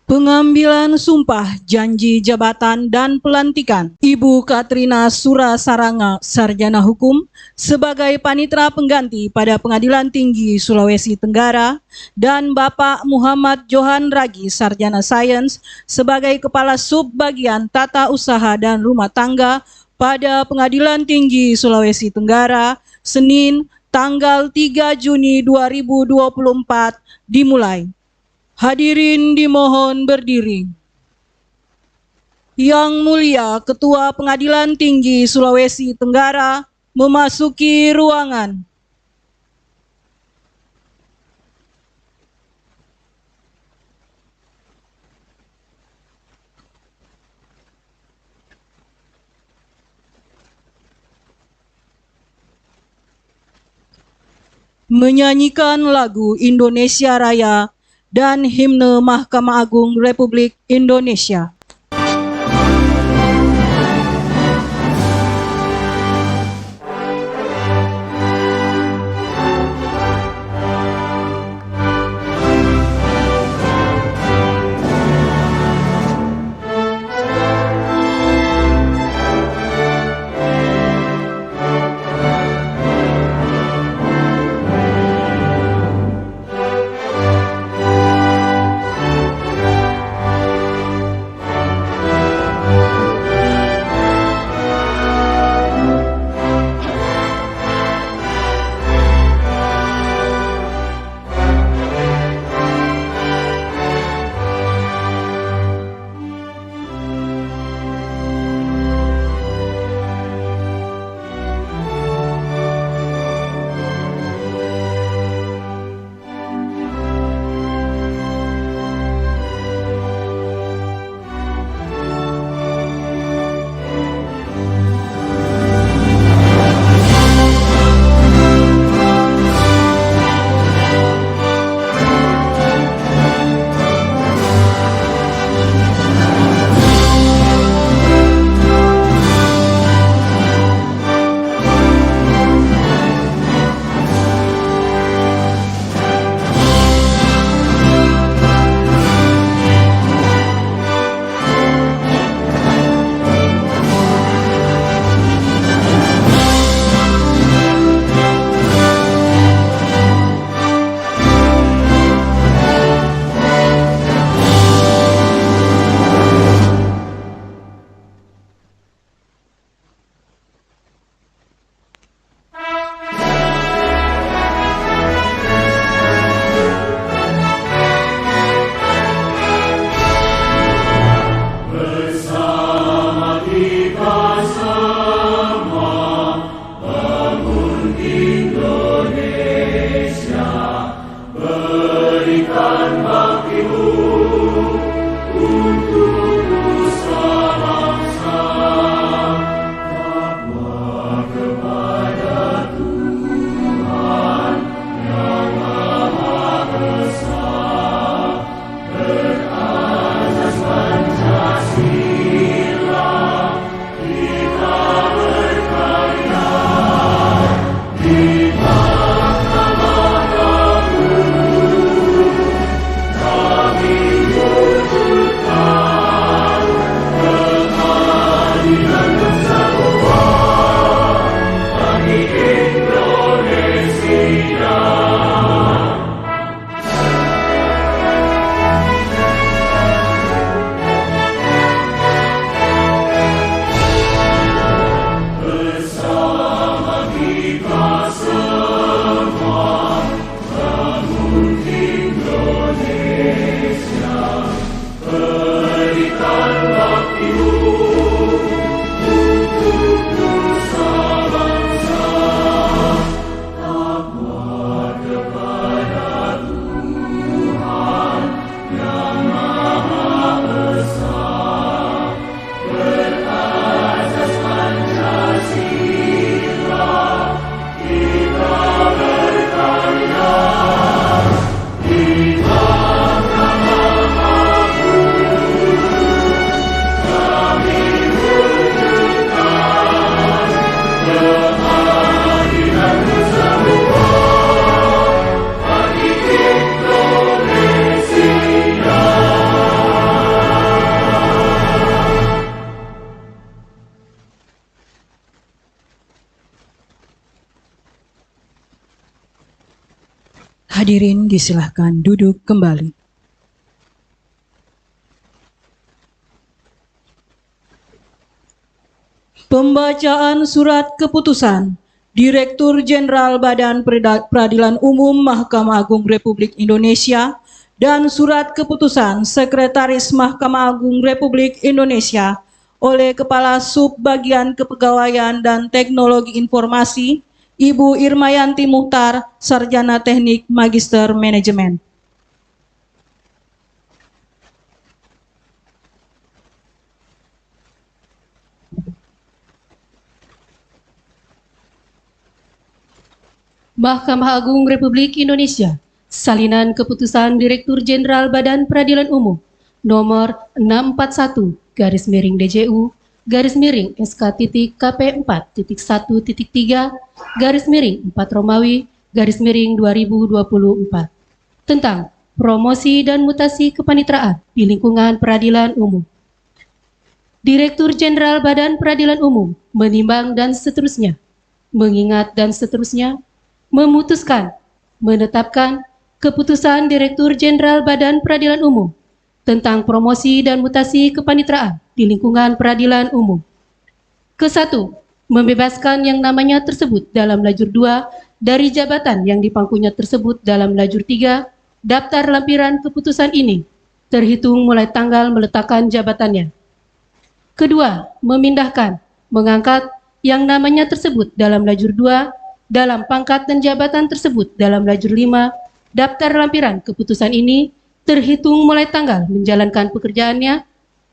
Pengambilan sumpah janji jabatan dan pelantikan Ibu Katrina Surasaranga, Sarjana Hukum, sebagai Panitera Pengganti pada Pengadilan Tinggi Sulawesi Tenggara, dan Bapak Muhammad Johan Ragi, Sarjana Sains, sebagai Kepala Subbagian Tata Usaha dan Rumah Tangga pada Pengadilan Tinggi Sulawesi Tenggara, Senin, tanggal 3 Juni 2024, dimulai. Hadirin dimohon berdiri. Yang Mulia Ketua Pengadilan Tinggi Sulawesi Tenggara memasuki ruangan. Menyanyikan lagu Indonesia Raya dan himne Mahkamah Agung Republik Indonesia. Hadirin disilahkan duduk kembali. Pembacaan surat keputusan Direktur Jenderal Badan Peradilan Umum Mahkamah Agung Republik Indonesia dan surat keputusan Sekretaris Mahkamah Agung Republik Indonesia oleh Kepala Subbagian Kepegawaian dan Teknologi Informasi, Ibu Irmayanti Muhtar, Sarjana Teknik Magister Manajemen. Mahkamah Agung Republik Indonesia, salinan keputusan Direktur Jenderal Badan Peradilan Umum nomor 641/DJU /KP4.1/4 tentang promosi dan mutasi kepanitraan di lingkungan peradilan umum. Direktur Jenderal Badan Peradilan Umum menimbang dan seterusnya, mengingat dan seterusnya, memutuskan, menetapkan keputusan Direktur Jenderal Badan Peradilan Umum tentang promosi dan mutasi kepanitraan di lingkungan peradilan umum. Ke-1, membebaskan yang namanya tersebut dalam lajur 2 dari jabatan yang dipangkunya tersebut dalam lajur 3 daftar lampiran keputusan ini terhitung mulai tanggal meletakkan jabatannya. Kedua, memindahkan, mengangkat yang namanya tersebut dalam lajur 2 dalam pangkat dan jabatan tersebut dalam lajur 5, daftar lampiran keputusan ini terhitung mulai tanggal menjalankan pekerjaannya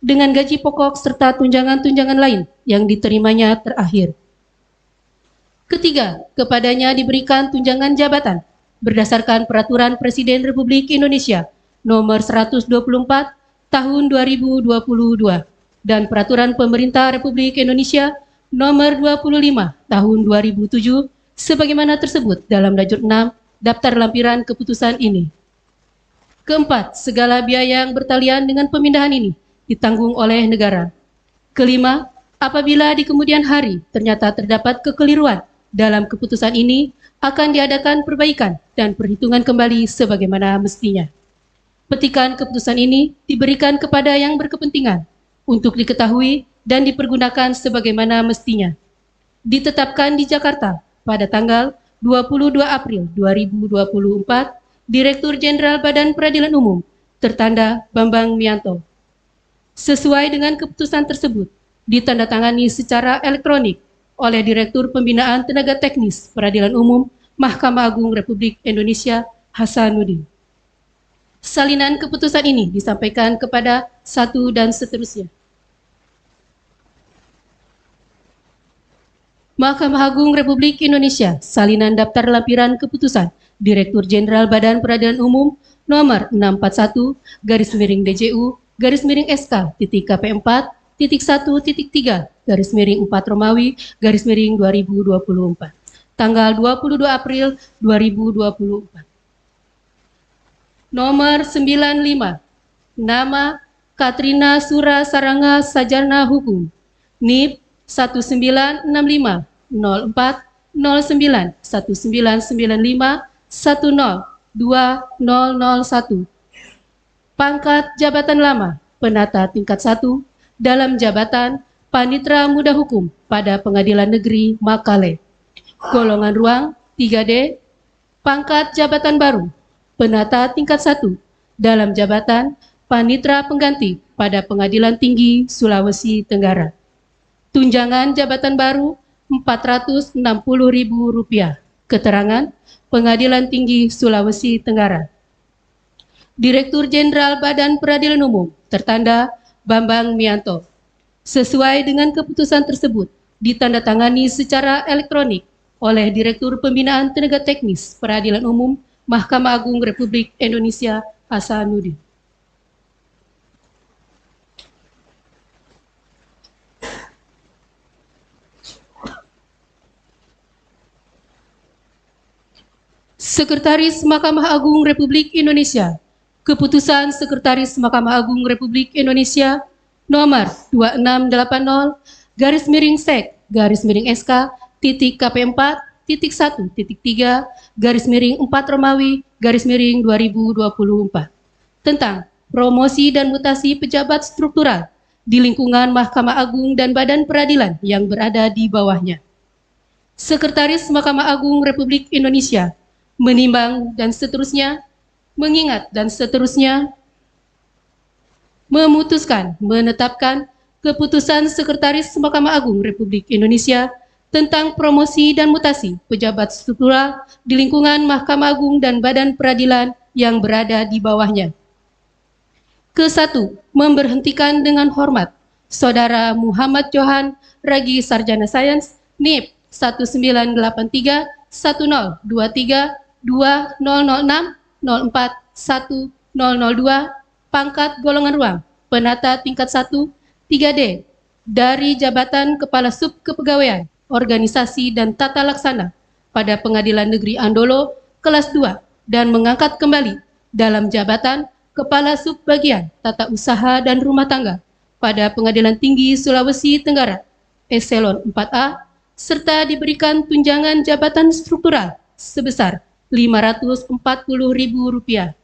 dengan gaji pokok serta tunjangan-tunjangan lain yang diterimanya terakhir. Ketiga, kepadanya diberikan tunjangan jabatan berdasarkan Peraturan Presiden Republik Indonesia Nomor 124 Tahun 2022 dan Peraturan Pemerintah Republik Indonesia Nomor 25 Tahun 2007 sebagaimana tersebut dalam lajur 6 daftar lampiran keputusan ini. Keempat, segala biaya yang bertalian dengan pemindahan ini ditanggung oleh negara. Kelima, apabila di kemudian hari ternyata terdapat kekeliruan dalam keputusan ini, akan diadakan perbaikan dan perhitungan kembali sebagaimana mestinya. Petikan keputusan ini diberikan kepada yang berkepentingan untuk diketahui dan dipergunakan sebagaimana mestinya. Ditetapkan di Jakarta pada tanggal 22 April 2024, Direktur Jenderal Badan Peradilan Umum, tertanda Bambang Mianto. Sesuai dengan keputusan tersebut, ditandatangani secara elektronik oleh Direktur Pembinaan Tenaga Teknis Peradilan Umum Mahkamah Agung Republik Indonesia Hasanuddin. Salinan keputusan ini disampaikan kepada 1 dan seterusnya. Mahkamah Agung Republik Indonesia, salinan daftar lampiran keputusan Direktur Jenderal Badan Peradilan Umum nomor 641/DJU /KP4.1.3/4 tanggal 22 April 2024. Nomor 95, nama Katrina Sura Saranga Sarjana Hukum, NIP 1904-09-1995-10-2001. Pangkat jabatan lama, penata tingkat 1 dalam jabatan Panitra Muda Hukum pada Pengadilan Negeri Makale. Golongan ruang 3D, pangkat jabatan baru, penata tingkat 1 dalam jabatan Panitra Pengganti pada Pengadilan Tinggi Sulawesi Tenggara. Tunjangan jabatan baru Rp460.000. Keterangan Pengadilan Tinggi Sulawesi Tenggara. Direktur Jenderal Badan Peradilan Umum, tertanda Bambang Mianto. Sesuai dengan keputusan tersebut, ditandatangani secara elektronik oleh Direktur Pembinaan Tenaga Teknis Peradilan Umum Mahkamah Agung Republik Indonesia Hasanuddin. Sekretaris Mahkamah Agung Republik Indonesia, Keputusan Sekretaris Mahkamah Agung Republik Indonesia nomor 2680/SEK/KP4.1.3/4 Romawi 2024 tentang promosi dan mutasi pejabat struktural di lingkungan Mahkamah Agung dan Badan Peradilan yang berada di bawahnya. Sekretaris Mahkamah Agung Republik Indonesia menimbang dan seterusnya, mengingat dan seterusnya, memutuskan, menetapkan keputusan Sekretaris Mahkamah Agung Republik Indonesia tentang promosi dan mutasi pejabat struktural di lingkungan Mahkamah Agung dan Badan Peradilan yang berada di bawahnya. Ke-1, memberhentikan dengan hormat Saudara Muhammad Johan Ragi Sarjana Sains NIP 1983 1023 2006 04 1002 pangkat golongan ruang penata tingkat 1 3D dari jabatan Kepala Sub Kepegawaian Organisasi dan Tata Laksana pada Pengadilan Negeri Andolo kelas 2 dan mengangkat kembali dalam jabatan Kepala Subbagian Tata Usaha dan Rumah Tangga pada Pengadilan Tinggi Sulawesi Tenggara Eselon 4A serta diberikan tunjangan jabatan struktural sebesar Rp540.000.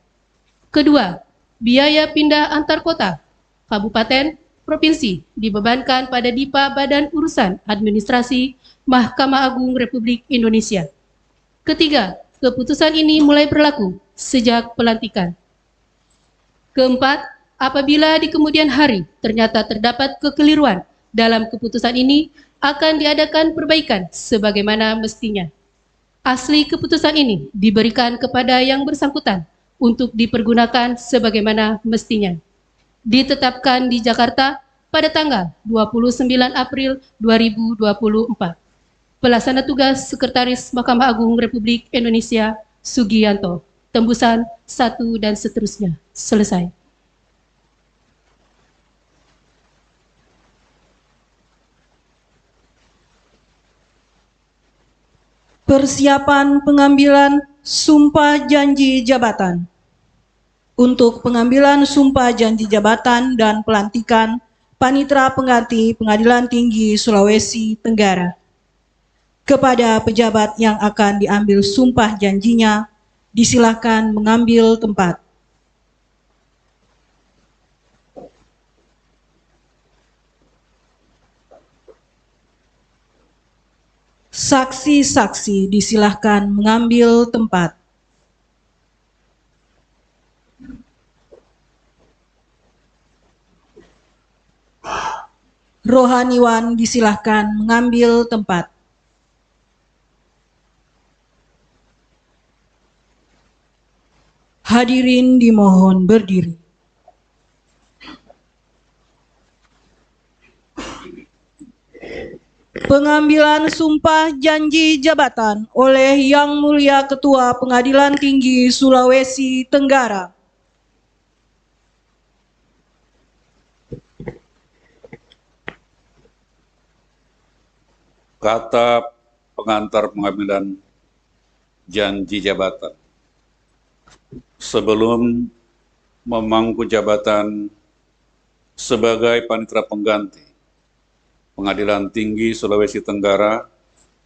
Kedua, biaya pindah antar kota, kabupaten, provinsi dibebankan pada DIPA Badan Urusan Administrasi Mahkamah Agung Republik Indonesia. Ketiga, keputusan ini mulai berlaku sejak pelantikan. Keempat, apabila di kemudian hari ternyata terdapat kekeliruan dalam keputusan ini, akan diadakan perbaikan sebagaimana mestinya. Asli keputusan ini diberikan kepada yang bersangkutan untuk dipergunakan sebagaimana mestinya. Ditetapkan di Jakarta pada tanggal 29 April 2024. Pelaksana tugas Sekretaris Mahkamah Agung Republik Indonesia Sugianto. Tembusan 1 dan seterusnya. Selesai. Persiapan pengambilan sumpah janji jabatan. Untuk pengambilan sumpah janji jabatan dan pelantikan Panitera Pengganti Pengadilan Tinggi Sulawesi Tenggara. Kepada pejabat yang akan diambil sumpah janjinya, disilahkan mengambil tempat. Saksi-saksi disilahkan mengambil tempat. Rohaniwan disilahkan mengambil tempat. Hadirin dimohon berdiri. Pengambilan sumpah janji jabatan oleh Yang Mulia Ketua Pengadilan Tinggi Sulawesi Tenggara. Kata pengantar pengambilan janji jabatan. Sebelum memangku jabatan sebagai Panitera Pengganti Pengadilan Tinggi Sulawesi Tenggara,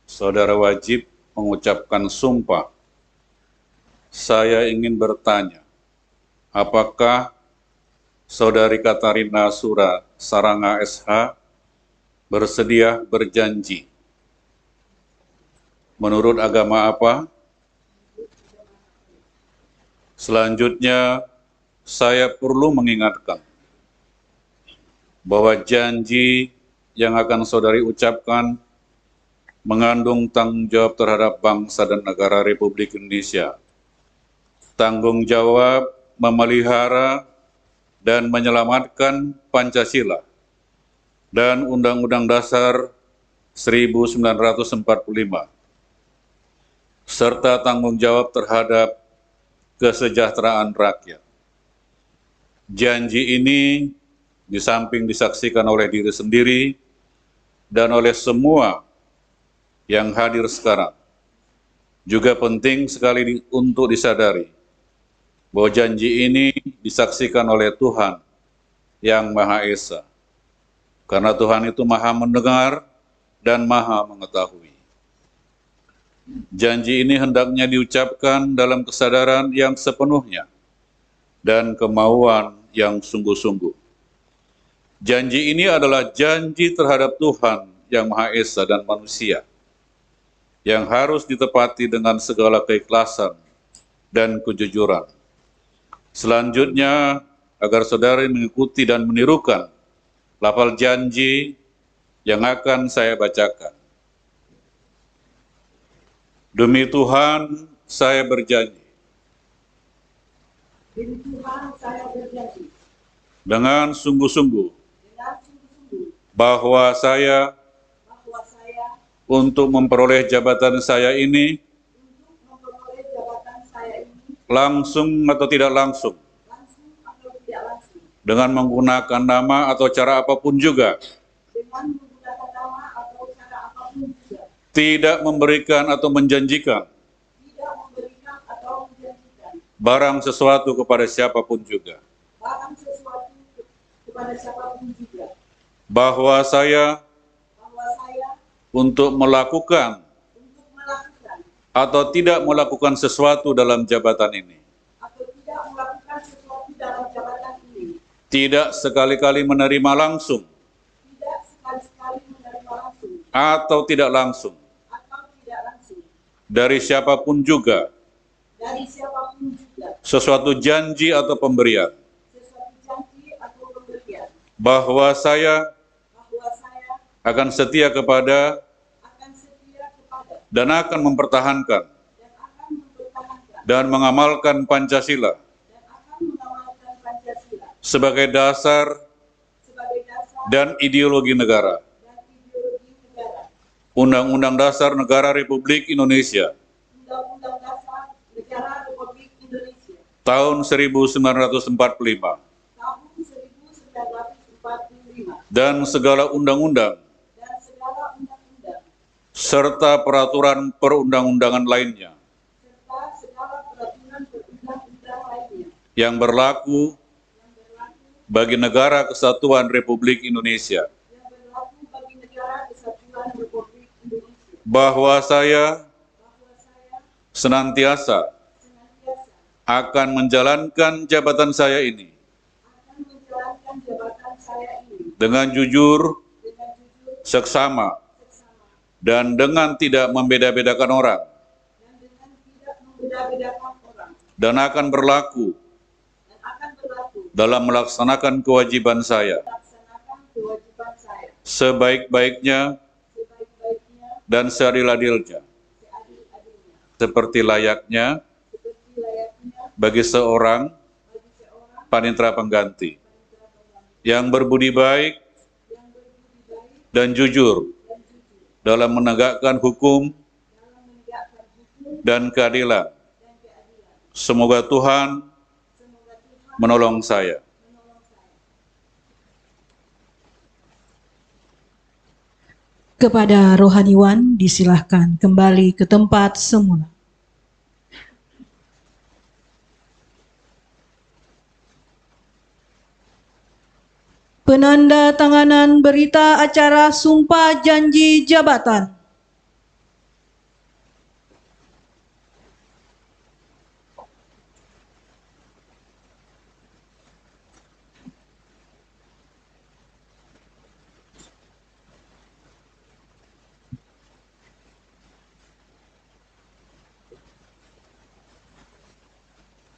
saudara wajib mengucapkan sumpah. Saya ingin bertanya, apakah saudari Katarina Sura Saranga SH bersedia berjanji? Menurut agama apa? Selanjutnya, saya perlu mengingatkan bahwa janji yang akan saudari ucapkan mengandung tanggung jawab terhadap bangsa dan negara Republik Indonesia. Tanggung jawab memelihara dan menyelamatkan Pancasila dan Undang-Undang Dasar 1945, serta tanggung jawab terhadap kesejahteraan rakyat. Janji ini di samping disaksikan oleh diri sendiri dan oleh semua yang hadir sekarang, juga penting sekali untuk disadari bahwa janji ini disaksikan oleh Tuhan yang Maha Esa, karena Tuhan itu Maha mendengar dan Maha mengetahui. Janji ini hendaknya diucapkan dalam kesadaran yang sepenuhnya dan kemauan yang sungguh-sungguh. Janji ini adalah janji terhadap Tuhan yang Maha Esa dan manusia, yang harus ditepati dengan segala keikhlasan dan kejujuran. Selanjutnya, agar saudara mengikuti dan menirukan lafal janji yang akan saya bacakan. Demi Tuhan, saya berjanji. Demi Tuhan saya berjanji Dengan sungguh-sungguh dengan sungguh-sungguh bahwa saya bahwa saya untuk memperoleh jabatan saya ini untuk memperoleh jabatan saya ini langsung atau tidak langsung, langsung atau tidak langsung dengan menggunakan nama atau cara apapun juga, dengan menggunakan nama atau cara apapun juga, tidak memberikan atau menjanjikan tidak memberikan atau menjanjikan barang sesuatu kepada siapapun juga, barang sesuatu kepada siapapun juga, bahwa saya bahwa saya untuk melakukan untuk melakukan atau tidak melakukan sesuatu dalam jabatan ini, atau tidak melakukan sesuatu dalam jabatan ini, tidak sekali-kali menerima langsung tidak sekali-sekali menerima langsung atau tidak langsung atau tidak langsung dari siapapun juga dari siapapun juga sesuatu janji atau pemberian, sesuatu janji atau pemberian, bahwa saya bahwa saya akan setia kepada akan setia kepada dan akan mempertahankan dan akan mempertahankan dan mengamalkan Pancasila dan akan mengamalkan Pancasila sebagai dasar sebagai dasar dan ideologi negara, dan ideologi negara, Undang-Undang Dasar Negara Republik Indonesia Undang-Undang Dasar Negara Republik Indonesia tahun 1945 tahun 1945 dan segala undang-undang dan segala undang-undang serta peraturan perundang-undangan lainnya serta segala peraturan perundang-undang lainnya yang berlaku yang berlaku bagi Negara Kesatuan Republik Indonesia, bagi negara kesatuan Republik Indonesia, bahwa saya bahwa saya senantiasa senantiasa akan menjalankan jabatan saya ini akan menjalankan jabatan saya ini dengan jujur, dengan jujur, seksama, seksama, dan dengan tidak membeda-bedakan orang, dan dengan tidak membeda-bedakan orang, dan akan berlaku dan akan berlaku dalam melaksanakan kewajiban saya melaksanakan kewajiban saya sebaik-baiknya sebaik-baiknya, dan seadil-adilnya, seadil-adilnya, seperti layaknya seperti layaknya bagi seorang bagi seorang panitera pengganti panitera pengganti yang berbudi baik yang berbudi baik dan jujur dan jujur dalam menegakkan hukum dalam menegakkan hukum dan keadilan. dan keadilan. Semoga Tuhan Semoga Tuhan menolong saya. menolong saya. Kepada rohaniwan disilahkan kembali ke tempat semula. Penanda tanganan berita acara Sumpah Janji Jabatan.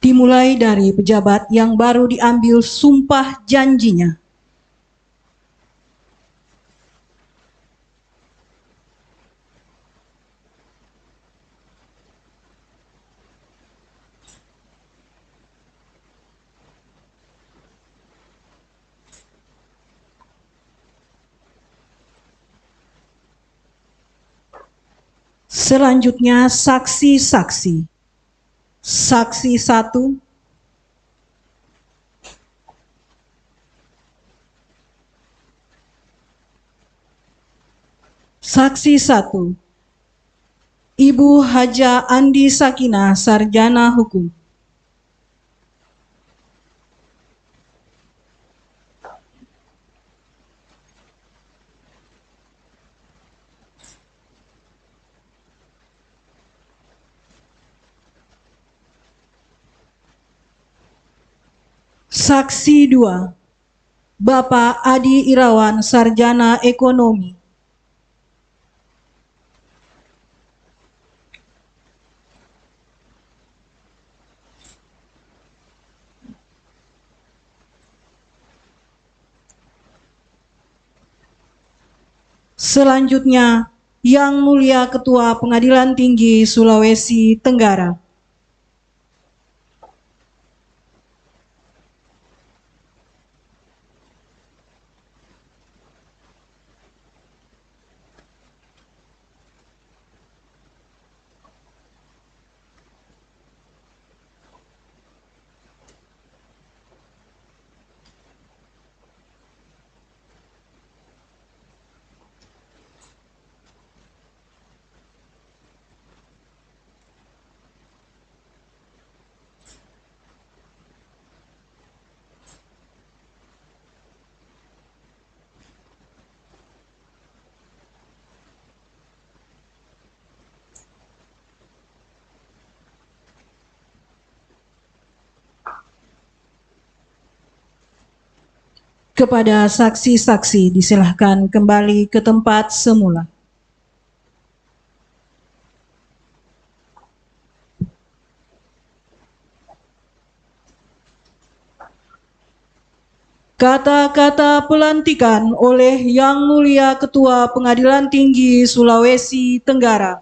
Dimulai dari pejabat yang baru diambil sumpah janjinya. Selanjutnya saksi-saksi. Saksi 1, Saksi 1, Ibu Haja Andi Sakinah, Sarjana Hukum. Saksi 2, Bapak Adi Irawan, Sarjana Ekonomi. Selanjutnya, Yang Mulia Ketua Pengadilan Tinggi Sulawesi Tenggara. Kepada saksi-saksi disilahkan kembali ke tempat semula. Kata-kata pelantikan oleh Yang Mulia Ketua Pengadilan Tinggi Sulawesi Tenggara.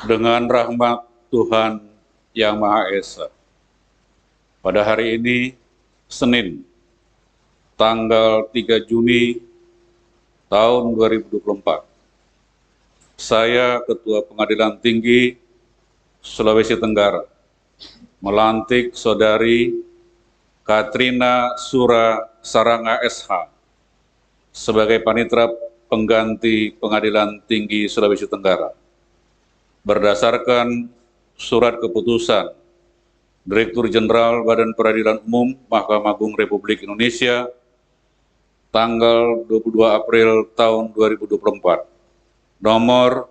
Dengan rahmat Tuhan Yang Maha Esa, pada hari ini, Senin, tanggal 3 Juni tahun 2024, saya, Ketua Pengadilan Tinggi Sulawesi Tenggara, melantik Saudari Katrina Sura Saranga SH sebagai Panitera Pengganti Pengadilan Tinggi Sulawesi Tenggara, berdasarkan surat keputusan Direktur Jenderal Badan Peradilan Umum Mahkamah Agung Republik Indonesia tanggal 22 April tahun 2024, nomor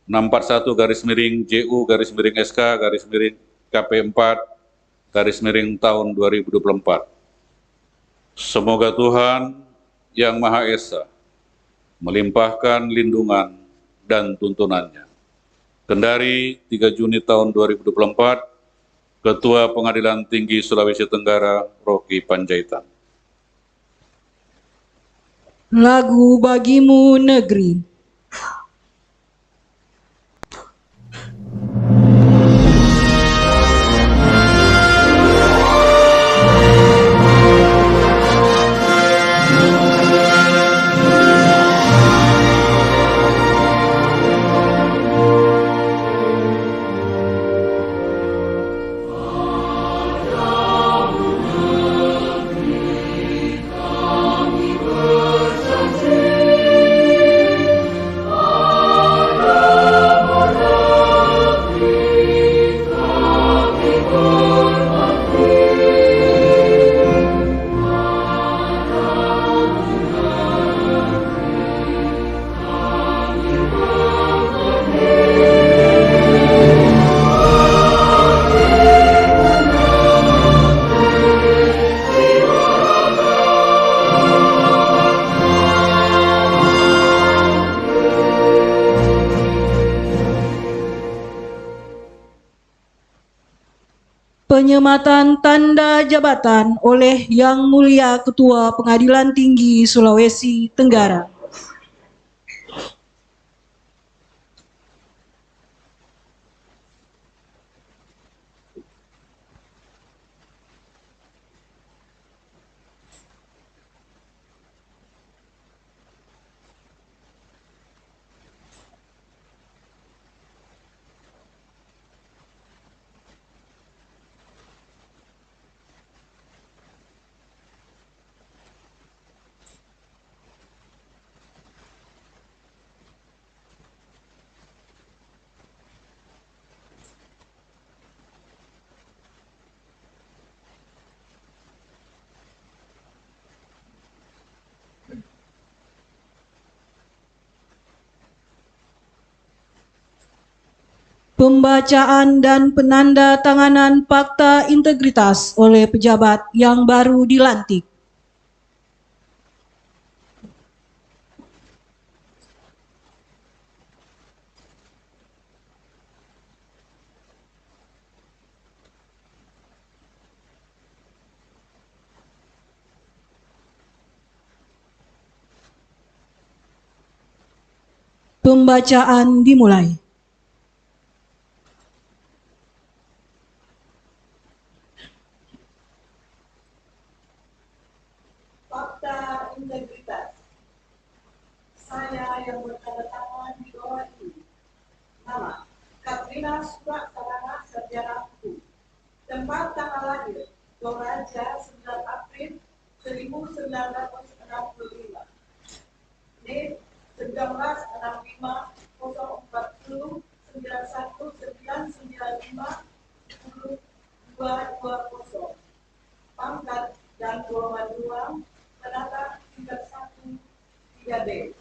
641-JU-SK-KP4 tahun 2024. Semoga Tuhan Yang Maha Esa melimpahkan lindungan dan tuntunannya. Kendari 3 Juni tahun 2024, Ketua Pengadilan Tinggi Sulawesi Tenggara, Rocky Panjaitan. Lagu Bagimu Negeri. Penyematan tanda jabatan oleh Yang Mulia Ketua Pengadilan Tinggi Sulawesi Tenggara. Pembacaan dan penandatanganan fakta integritas oleh pejabat yang baru dilantik. Pembacaan dimulai. Fakta integritas. Saya yang bertanda tangan di bawah ini. Nama: Katrina Sura Sarana, Sarjana Hukum. Tempat tanggal lahir: Toraja, 9 April 1965. NIP 1965 040 91 995 220. Pangkat dan golongan 2 penata tingkat 1 3B.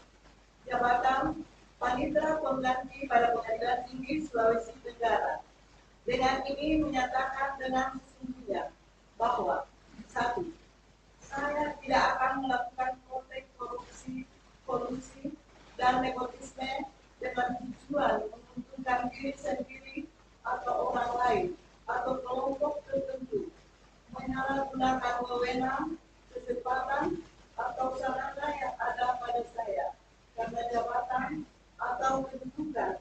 Jabatan Panitera Pengganti pada Pengadilan Tinggi Sulawesi Tenggara. Dengan ini menyatakan dengan sesungguhnya bahwa 1. Saya tidak akan melakukan praktek korupsi, kolusi, dan nepotisme dengan tujuan menguntungkan diri sendiri atau orang lain atau kelompok tertentu, menyalahgunakan wewenang, kesempatan, atau sarana yang ada pada saya karena jabatan atau kedudukan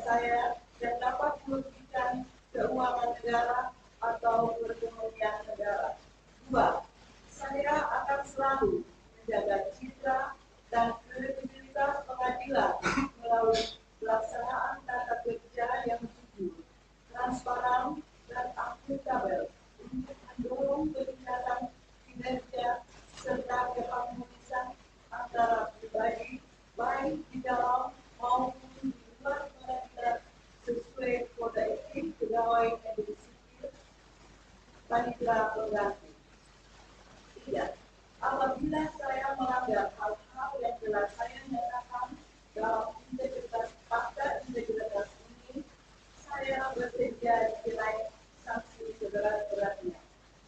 saya yang dapat merugikan keuangan negara atau perekonomian negara. 2. Saya akan selalu menjaga citra dan kredibilitas pengadilan melalui pelaksanaan tata kerja yang jujur, transparan, dan akuntabel untuk mendorong peningkatan kinerja serta keharmonisan antara pribadi baik di dalam maupun di luar pengadilan sesuai kode etik pegawai negeri sipil Panitera Pengganti. 3. Apabila saya melanggar hal-hal yang telah saya nyatakan dalam fakta integritas ini, saya bersedia dikenai sanksi seberat-beratnya.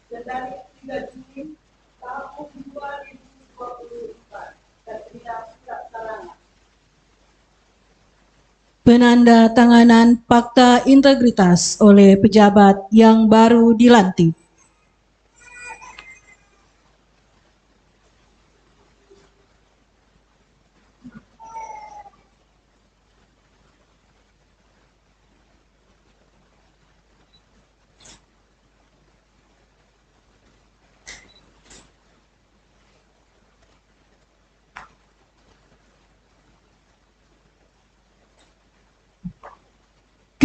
Dan dari 3 Juni tahun 2024, Katrina Sura Sarana. Penandatanganan fakta integritas oleh pejabat yang baru dilantik.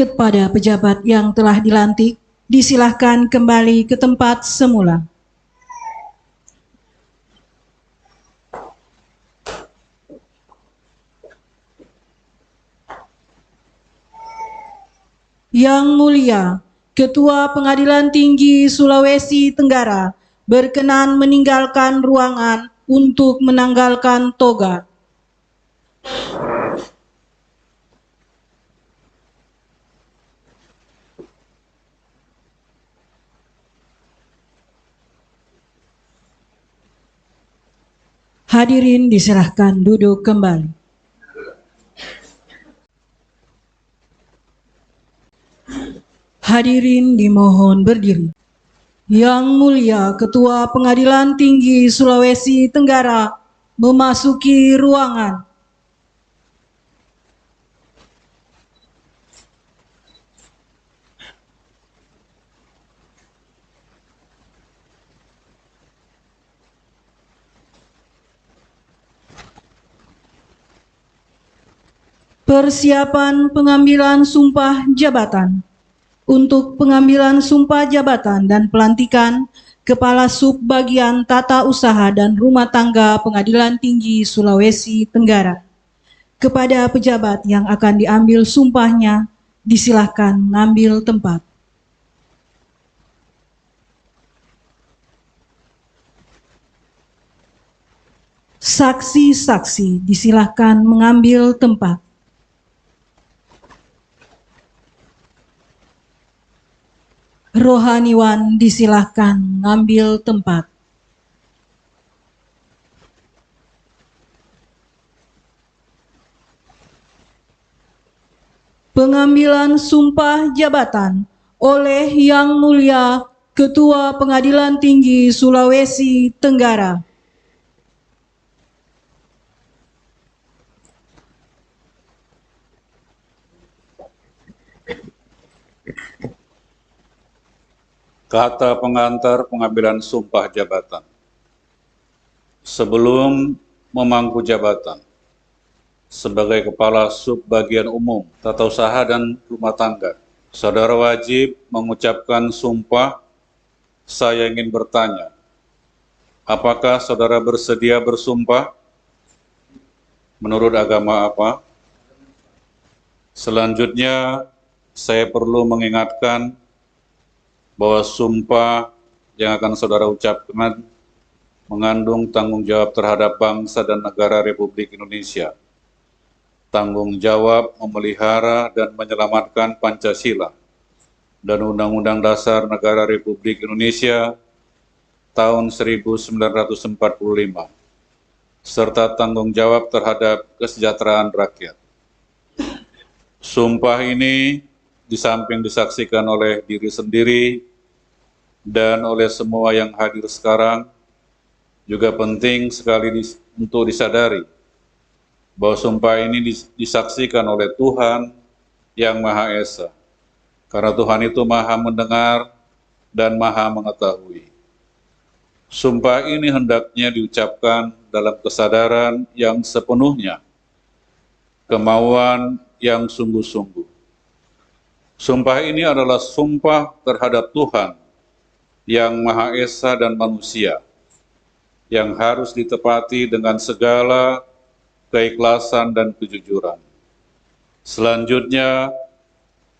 Kepada pejabat yang telah dilantik, disilahkan kembali ke tempat semula. Yang Mulia, Ketua Pengadilan Tinggi Sulawesi Tenggara berkenan meninggalkan ruangan untuk menanggalkan toga. Hadirin diserahkan duduk kembali. Hadirin dimohon berdiri. Yang Mulia Ketua Pengadilan Tinggi Sulawesi Tenggara memasuki ruangan. Persiapan pengambilan sumpah jabatan. Untuk pengambilan sumpah jabatan dan pelantikan Kepala Subbagian Tata Usaha dan Rumah Tangga Pengadilan Tinggi Sulawesi Tenggara. Kepada pejabat yang akan diambil sumpahnya, disilahkan mengambil tempat. Saksi-saksi disilahkan mengambil tempat. Rohaniwan disilahkan ngambil tempat. Pengambilan sumpah jabatan oleh Yang Mulia Ketua Pengadilan Tinggi Sulawesi Tenggara. Kata pengantar pengambilan sumpah jabatan. Sebelum memangku jabatan sebagai Kepala Subbagian Umum Tata Usaha dan Rumah Tangga, saudara wajib mengucapkan sumpah. Saya ingin bertanya, apakah saudara bersedia bersumpah? Menurut agama apa? Selanjutnya, saya perlu mengingatkan bahwa sumpah yang akan saudara ucapkan mengandung tanggung jawab terhadap bangsa dan negara Republik Indonesia. Tanggung jawab memelihara dan menyelamatkan Pancasila dan Undang-Undang Dasar Negara Republik Indonesia tahun 1945, serta tanggung jawab terhadap kesejahteraan rakyat. Sumpah ini di samping disaksikan oleh diri sendiri dan oleh semua yang hadir sekarang, juga penting sekali untuk disadari bahwa sumpah ini disaksikan oleh Tuhan yang Maha Esa. Karena Tuhan itu Maha mendengar dan Maha mengetahui. Sumpah ini hendaknya diucapkan dalam kesadaran yang sepenuhnya, kemauan yang sungguh-sungguh. Sumpah ini adalah sumpah terhadap Tuhan yang Maha Esa dan manusia, yang harus ditepati dengan segala keikhlasan dan kejujuran. Selanjutnya,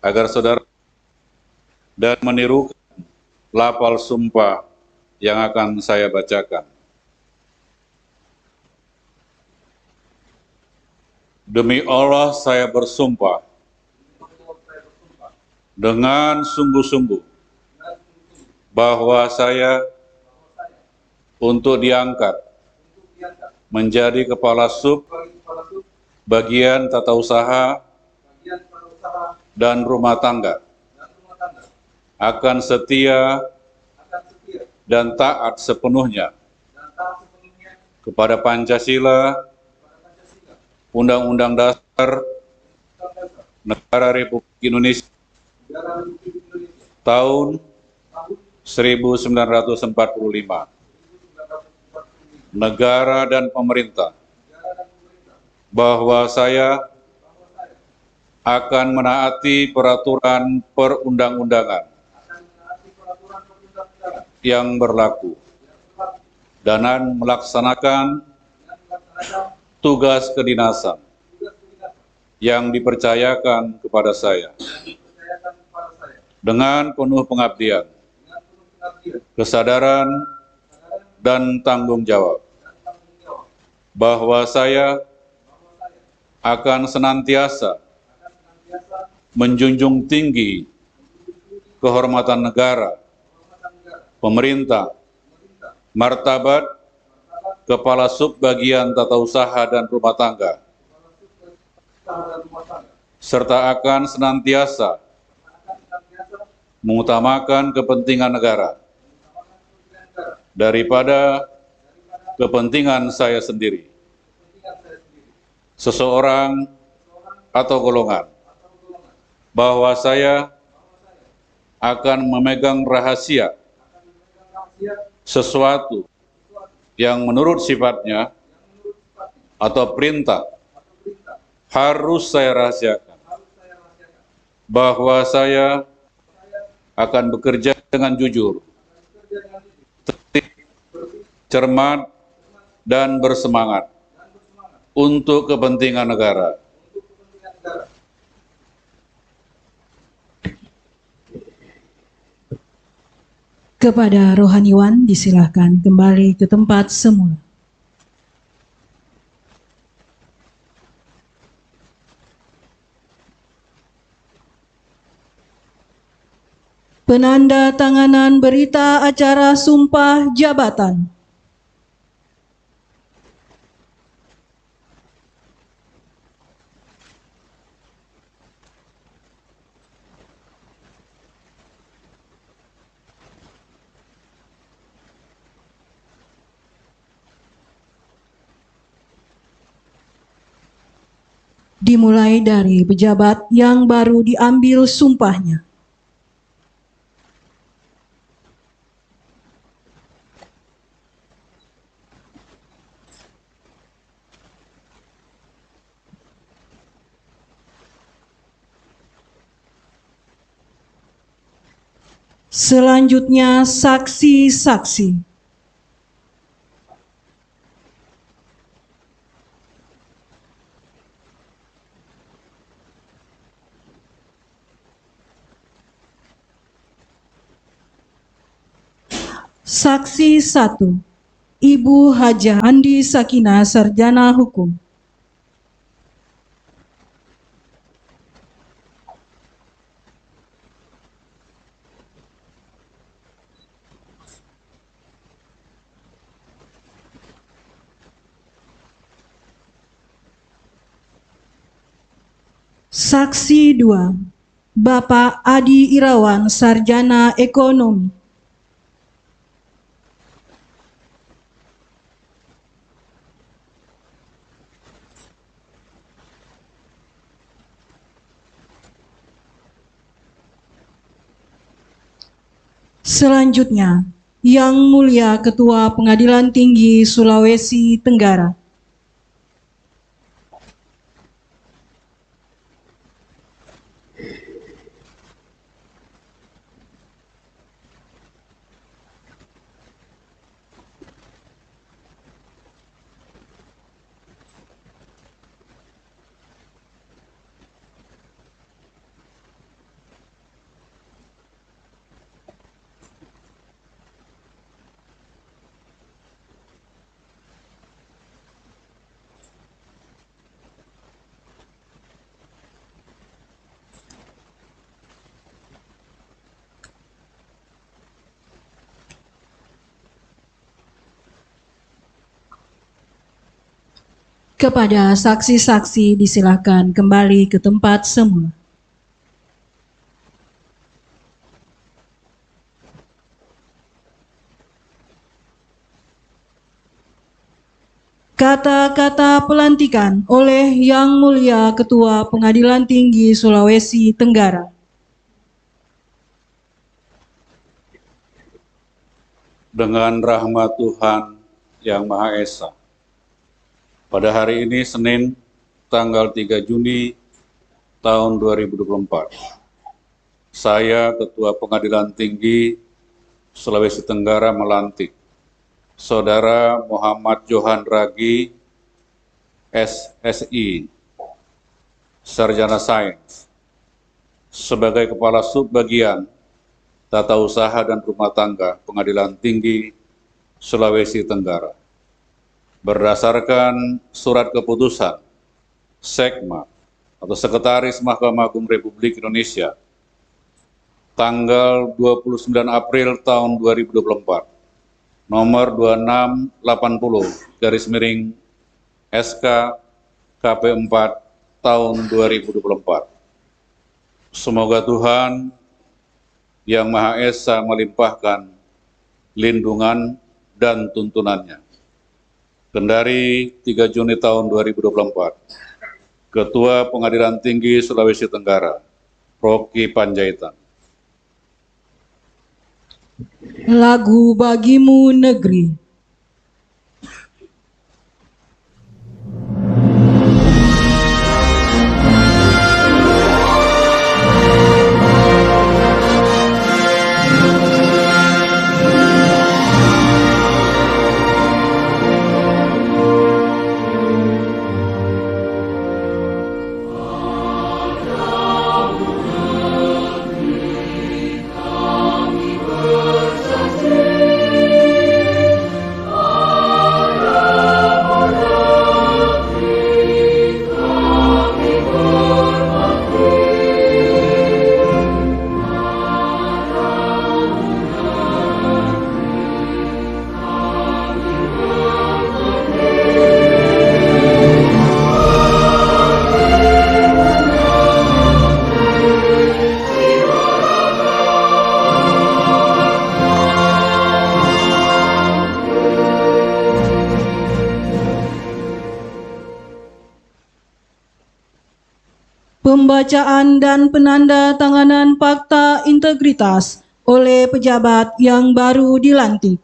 agar saudara dan menirukan lafal sumpah yang akan saya bacakan. Demi Allah saya bersumpah dengan sungguh-sungguh bahwa saya untuk diangkat menjadi Kepala Sub Bagian Tata Usaha dan Rumah Tangga, akan setia dan taat sepenuhnya kepada Pancasila, Undang-Undang Dasar Negara Republik Indonesia tahun 1945, negara dan pemerintah, bahwa saya akan menaati peraturan perundang-undangan yang berlaku dan melaksanakan tugas kedinasan yang dipercayakan kepada saya dengan penuh pengabdian, kesadaran, dan tanggung jawab, bahwa saya akan senantiasa menjunjung tinggi kehormatan negara, pemerintah, martabat Kepala Subbagian Tata Usaha dan Rumah Tangga, serta akan senantiasa mengutamakan kepentingan negara daripada kepentingan saya sendiri, seseorang atau golongan, bahwa saya akan memegang rahasia sesuatu yang menurut sifatnya atau perintah harus saya rahasiakan, bahwa saya akan bekerja dengan jujur, tertib, cermat, dan bersemangat untuk kepentingan negara. Kepada rohaniwan disilahkan kembali ke tempat semula. Penandatanganan berita acara sumpah jabatan. Dimulai dari pejabat yang baru diambil sumpahnya. Selanjutnya saksi-saksi. Saksi 1, Ibu Hajah Andi Sakinah, Sarjana Hukum. Saksi 2, Bapak Adi Irawan, Sarjana Ekonomi. Selanjutnya, Yang Mulia Ketua Pengadilan Tinggi Sulawesi Tenggara. Kepada saksi-saksi disilakan kembali ke tempat semula. Kata-kata pelantikan oleh Yang Mulia Ketua Pengadilan Tinggi Sulawesi Tenggara. Dengan rahmat Tuhan Yang Maha Esa, pada hari ini Senin tanggal 3 Juni tahun 2024, saya Ketua Pengadilan Tinggi Sulawesi Tenggara melantik Saudara Muhammad Johan Ragi, SSI, Sarjana Sains, sebagai Kepala Subbagian Tata Usaha dan Rumah Tangga Pengadilan Tinggi Sulawesi Tenggara. Berdasarkan surat keputusan Sekma atau Sekretaris Mahkamah Agung Republik Indonesia tanggal 29 April tahun 2024 nomor 2680 SK KP 4 tahun 2024. Semoga Tuhan Yang Maha Esa melimpahkan lindungan dan tuntunannya. Kendari 3 Juni tahun 2024, Ketua Pengadilan Tinggi Sulawesi Tenggara, Rocky Panjaitan. Lagu Bagimu Negeri. Pembacaan dan penandatanganan fakta integritas oleh pejabat yang baru dilantik.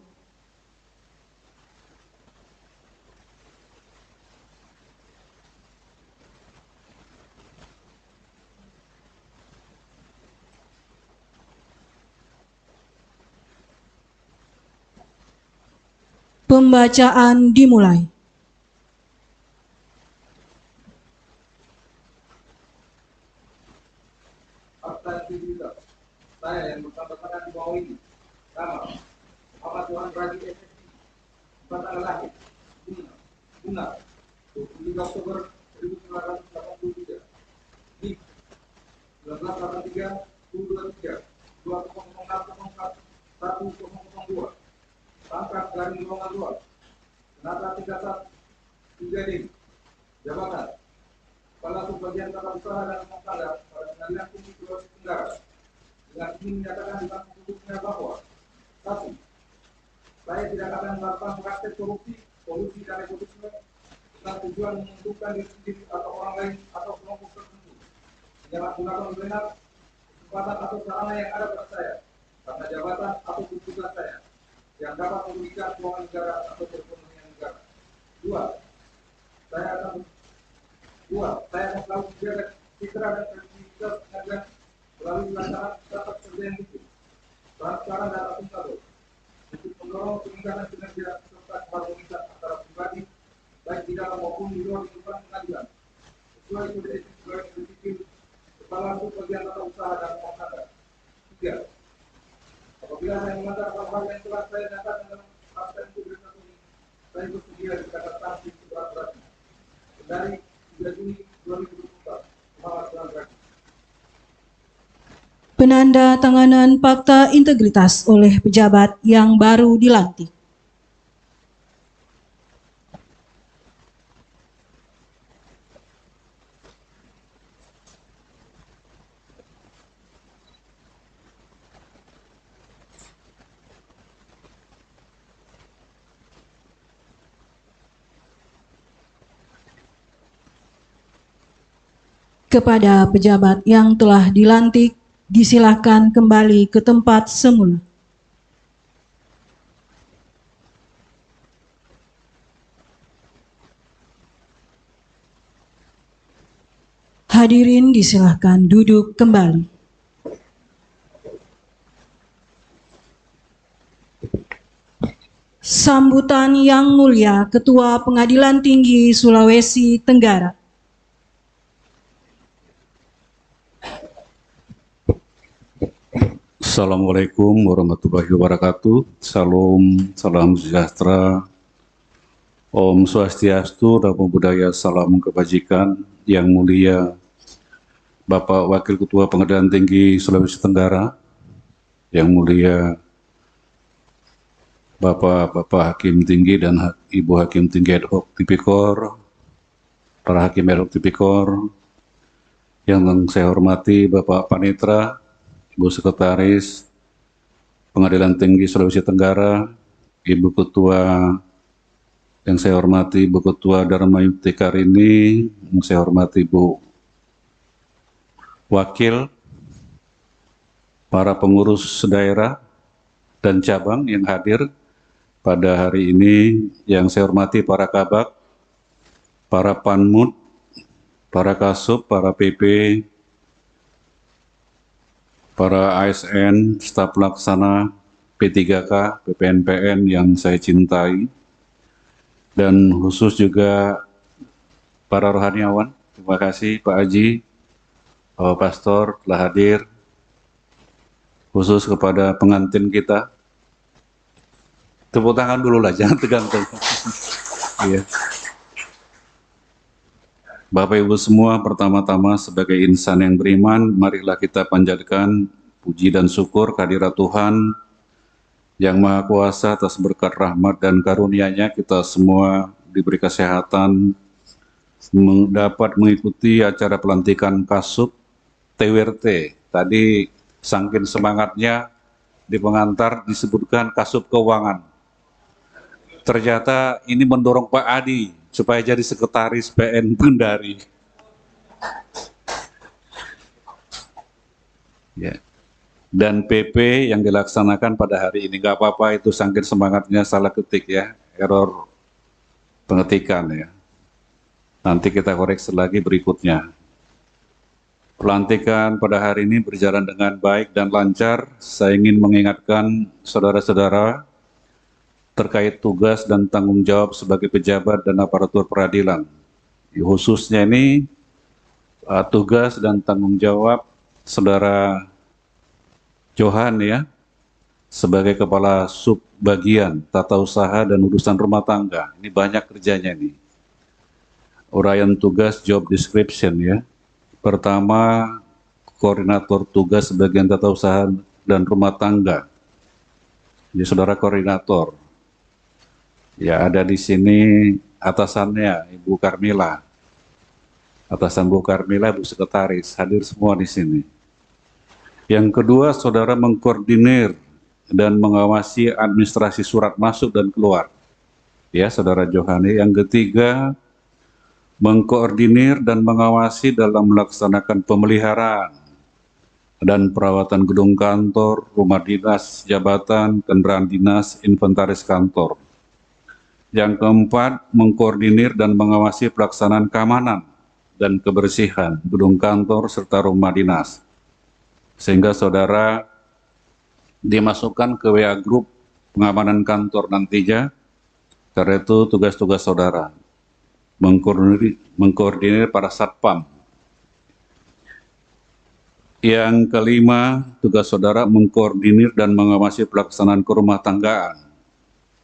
Pembacaan dimulai. Fakta integritas. Saya yang bersama di bawah ini. Nama Muhammad Tuhan Raji SSI. Tanggal lahir Bunga 23 Oktober 1983. Di 1983 23 2004 1002. Pangkat dari golongan 2. Senata tingkatan 3D. Jabatan Kepala Subbagian Tata Usaha dan Rumah Tangga pada Pengadilan Tinggi Sulawesi Tenggara. Dengan ini menyatakan di dalam putusannya bahwa 1. Saya tidak akan melakukan praktek korupsi, kolusi dan nepotisme dengan tujuan menguntungkan diri sendiri atau orang lain atau kelompok tertentu. Jangan gunakan benar kesempatan atau sarana yang ada pada saya karena jabatan atau tugas saya yang dapat merugikan keuangan negara atau perekonomian negara. 2. Saya akan selalu menjaga citra dan kredibilitas pengadilan melalui pelaksanaan tata kerja yang hukum, transparan dan akuntabel, untuk mendorong peningkatan kinerja serta keharmonisan antara pribadi, baik di dalam maupun di luar lingkungan pengadilan, sesuai kode etik pegawai negeri sipil, Kepala Subbagian Tata Usaha dan Rumah Tangga. 3. Apabila saya melanggar hal-hal yang telah saya nyatakan dalam fakta integritas ini, saya bersedia dikatakan sanksi seberat-beratnya. Dari 3 Juni 2024, Muhammad Tuhan Raji. Penandatanganan fakta integritas oleh pejabat yang baru dilantik. Kepada pejabat yang telah dilantik, disilakan kembali ke tempat semula. Hadirin disilakan duduk kembali. Sambutan yang mulia Ketua Pengadilan Tinggi Sulawesi Tenggara. Assalamualaikum warahmatullahi wabarakatuh. Salam sejahtera. Om Swastiastu, Namo Buddhaya, salam kebajikan. Yang mulia Bapak Wakil Ketua Pengadilan Tinggi Sulawesi Tenggara, yang mulia Bapak Hakim Tinggi dan Ibu Hakim Tinggi ad hoc Tipikor, para Hakim ad hoc Tipikor, yang saya hormati Bapak Panitra, Ibu Sekretaris Pengadilan Tinggi Sulawesi Tenggara, Ibu Ketua yang saya hormati Ibu Ketua Dharma Yukti Karini, yang saya hormati Ibu Wakil, para pengurus daerah dan cabang yang hadir pada hari ini, yang saya hormati para kabak, para panmut, para kasub, para PP, para ASN, staf pelaksana P3K, PPNPN yang saya cintai, dan khusus juga para rohaniawan. Terima kasih Pak Haji, Pak Pastor telah hadir, khusus kepada pengantin kita. Tepuk tangan dulu lah, jangan tegang-tegang. Iya. Bapak Ibu semua, pertama-tama sebagai insan yang beriman, marilah kita panjatkan puji dan syukur kehadirat Tuhan yang Maha Kuasa atas berkat rahmat dan karunia-Nya kita semua diberi kesehatan, dapat mengikuti acara pelantikan Kasub TWRT. Tadi saking semangatnya di pengantar disebutkan Kasub Keuangan. Ternyata ini mendorong Pak Adi supaya jadi sekretaris PN Bundari. Ya. Dan PP yang dilaksanakan pada hari ini, nggak apa-apa itu saking semangatnya salah ketik ya, error pengetikan ya. Nanti kita koreksi lagi berikutnya. Pelantikan pada hari ini berjalan dengan baik dan lancar. Saya ingin mengingatkan saudara-saudara terkait tugas dan tanggung jawab sebagai pejabat dan aparatur peradilan. Khususnya ini tugas dan tanggung jawab saudara Johan ya, sebagai kepala subbagian tata usaha dan urusan rumah tangga. Ini banyak kerjanya nih. Uraian tugas job description ya. Pertama, koordinator tugas bagian tata usaha dan rumah tangga. Jadi saudara koordinator. Ya, ada di sini atasannya Ibu Karmila. Atasan Bu Karmila, Bu Sekretaris, hadir semua di sini. Yang kedua, saudara mengkoordinir dan mengawasi administrasi surat masuk dan keluar. Ya, saudara Johani. Yang ketiga, mengkoordinir dan mengawasi dalam melaksanakan pemeliharaan dan perawatan gedung kantor, rumah dinas, jabatan, kendaraan dinas, inventaris kantor. Yang keempat, mengkoordinir dan mengawasi pelaksanaan keamanan dan kebersihan gedung kantor serta rumah dinas. Sehingga saudara dimasukkan ke WA Group pengamanan kantor nantinya, karena itu tugas-tugas saudara. Mengkoordinir para satpam. Yang kelima, tugas saudara mengkoordinir dan mengawasi pelaksanaan kerumah tanggaan,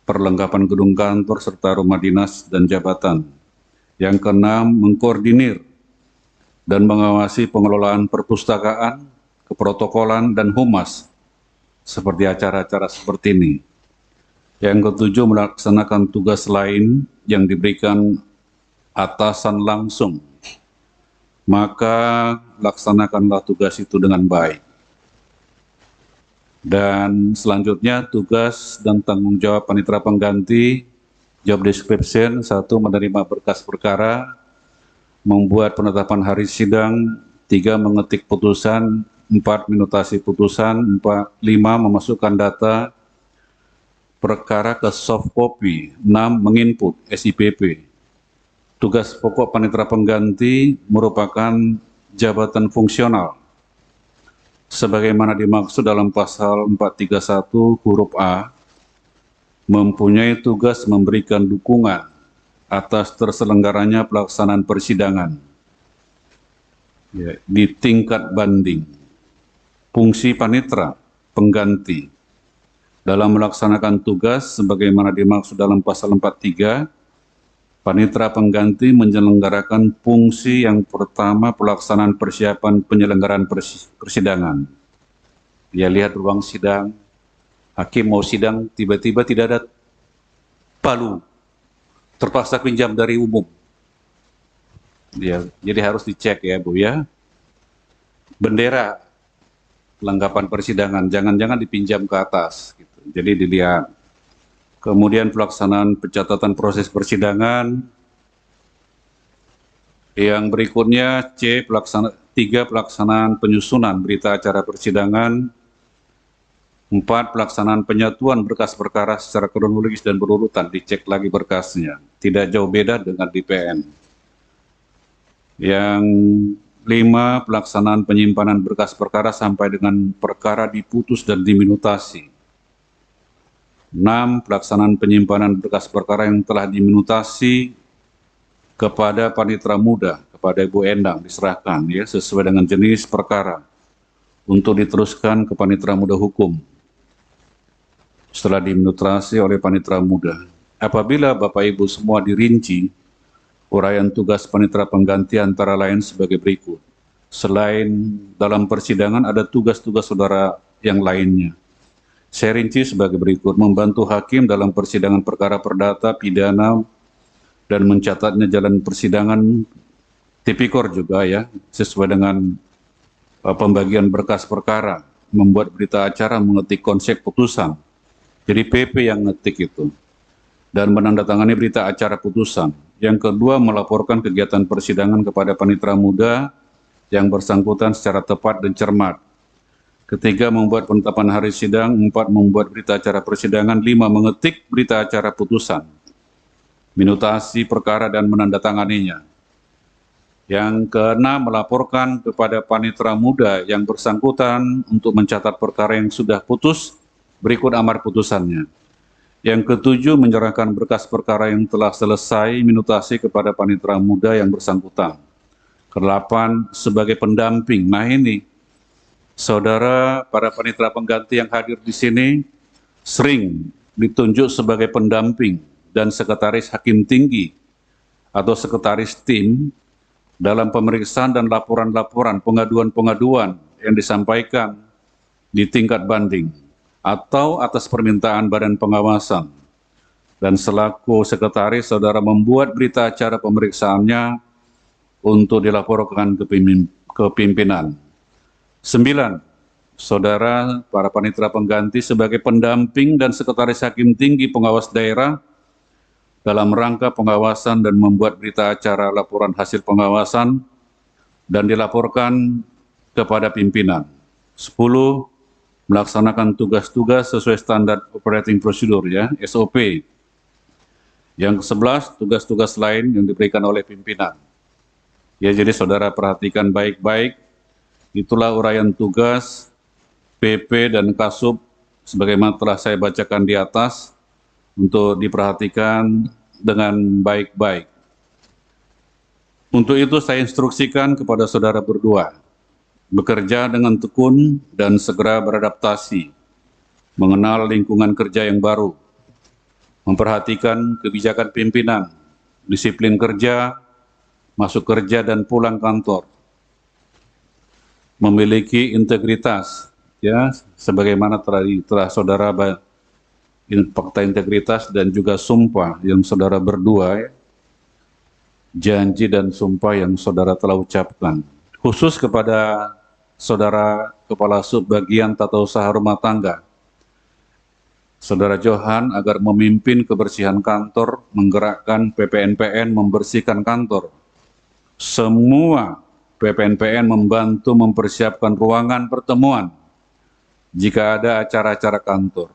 perlengkapan gedung kantor serta rumah dinas dan jabatan. Yang keenam, mengkoordinir dan mengawasi pengelolaan perpustakaan, keprotokolan, dan humas, seperti acara-acara seperti ini. Yang ketujuh, melaksanakan tugas lain yang diberikan atasan langsung. Maka laksanakanlah tugas itu dengan baik. Dan selanjutnya tugas dan tanggung jawab panitera pengganti, job description, 1. Menerima berkas perkara, membuat penetapan hari sidang, 3. Mengetik putusan, 4. Minutasi putusan, 5. Memasukkan data perkara ke soft copy, 6. Menginput SIPP. Tugas pokok panitera pengganti merupakan jabatan fungsional sebagaimana dimaksud dalam pasal 431 huruf A, mempunyai tugas memberikan dukungan atas terselenggaranya pelaksanaan persidangan ya, di tingkat banding. Fungsi panitera pengganti dalam melaksanakan tugas sebagaimana dimaksud dalam pasal 43, panitera pengganti menyelenggarakan fungsi yang pertama, pelaksanaan persiapan penyelenggaraan persidangan. Dia lihat ruang sidang, hakim mau sidang, tiba-tiba tidak ada palu, terpaksa pinjam dari umum. Jadi harus dicek ya Bu ya. Bendera kelengkapan persidangan, jangan-jangan dipinjam ke atas. Gitu. Jadi dilihat. Kemudian pelaksanaan pencatatan proses persidangan. Yang berikutnya C, 3. Pelaksanaan penyusunan berita acara persidangan. 4. Pelaksanaan penyatuan berkas perkara secara kronologis dan berurutan, dicek lagi berkasnya. Tidak jauh beda dengan DPN. Yang 5. Pelaksanaan penyimpanan berkas perkara sampai dengan perkara diputus dan diminutasi. 6. Pelaksanaan penyimpanan berkas perkara yang telah diminutasi kepada panitera muda, kepada Ibu Endang diserahkan ya sesuai dengan jenis perkara untuk diteruskan ke panitera muda hukum setelah diminutasi oleh panitera muda. Apabila Bapak Ibu semua dirinci, uraian tugas panitera pengganti antara lain sebagai berikut. Selain dalam persidangan ada tugas-tugas saudara yang lainnya. Saya rinci sebagai berikut: membantu hakim dalam persidangan perkara perdata, pidana, dan mencatatnya jalan persidangan, tipikor juga ya, sesuai dengan pembagian berkas perkara, membuat berita acara, mengetik konsep putusan. Jadi PP yang ngetik itu, dan menandatangani berita acara putusan. Yang kedua, melaporkan kegiatan persidangan kepada panitera muda yang bersangkutan secara tepat dan cermat. Ketiga, membuat penetapan hari sidang. 4, membuat berita acara persidangan. 5, mengetik berita acara putusan, minutasi perkara dan menandatanganinya. Yang keenam, melaporkan kepada panitera muda yang bersangkutan untuk mencatat perkara yang sudah putus, berikut amar putusannya. Yang ketujuh, menyerahkan berkas perkara yang telah selesai minutasi kepada panitera muda yang bersangkutan. Kedelapan, sebagai pendamping. Nah ini, saudara para panitera pengganti yang hadir di sini sering ditunjuk sebagai pendamping dan sekretaris hakim tinggi atau sekretaris tim dalam pemeriksaan dan laporan-laporan pengaduan-pengaduan yang disampaikan di tingkat banding atau atas permintaan badan pengawasan. Dan selaku sekretaris, saudara membuat berita acara pemeriksaannya untuk dilaporkan ke pimpinan. 9, saudara para panitera pengganti sebagai pendamping dan sekretaris hakim tinggi pengawas daerah dalam rangka pengawasan dan membuat berita acara laporan hasil pengawasan dan dilaporkan kepada pimpinan. 10, melaksanakan tugas-tugas sesuai standar operating procedure ya, SOP. Yang ke-11, tugas-tugas lain yang diberikan oleh pimpinan. Ya, jadi saudara perhatikan baik-baik, itulah uraian tugas PP dan Kasub sebagaimana telah saya bacakan di atas, untuk diperhatikan dengan baik-baik. Untuk itu saya instruksikan kepada saudara berdua, bekerja dengan tekun dan segera beradaptasi, mengenal lingkungan kerja yang baru, memperhatikan kebijakan pimpinan, disiplin kerja, masuk kerja dan pulang kantor, memiliki integritas, ya, sebagaimana telah saudara fakta integritas dan juga sumpah yang saudara berdua, ya, janji dan sumpah yang saudara telah ucapkan. Khusus kepada saudara Kepala Subbagian Tata Usaha Rumah Tangga, saudara Johan, agar memimpin kebersihan kantor, menggerakkan PPNPN membersihkan kantor. Semua PPNPN membantu mempersiapkan ruangan pertemuan jika ada acara-acara kantor.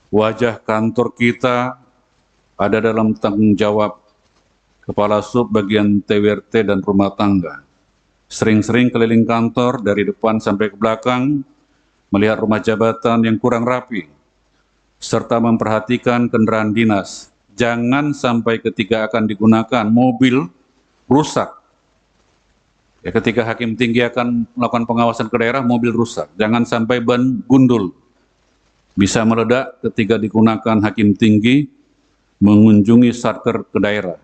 Wajah kantor kita ada dalam tanggung jawab Kepala Sub bagian TWRT dan rumah tangga. Sering-sering keliling kantor dari depan sampai ke belakang, melihat rumah jabatan yang kurang rapi, serta memperhatikan kendaraan dinas. Jangan sampai ketika akan digunakan mobil rusak. Ya, ketika hakim tinggi akan melakukan pengawasan ke daerah, mobil rusak. Jangan sampai ban gundul. Bisa meledak ketika digunakan hakim tinggi mengunjungi satker ke daerah.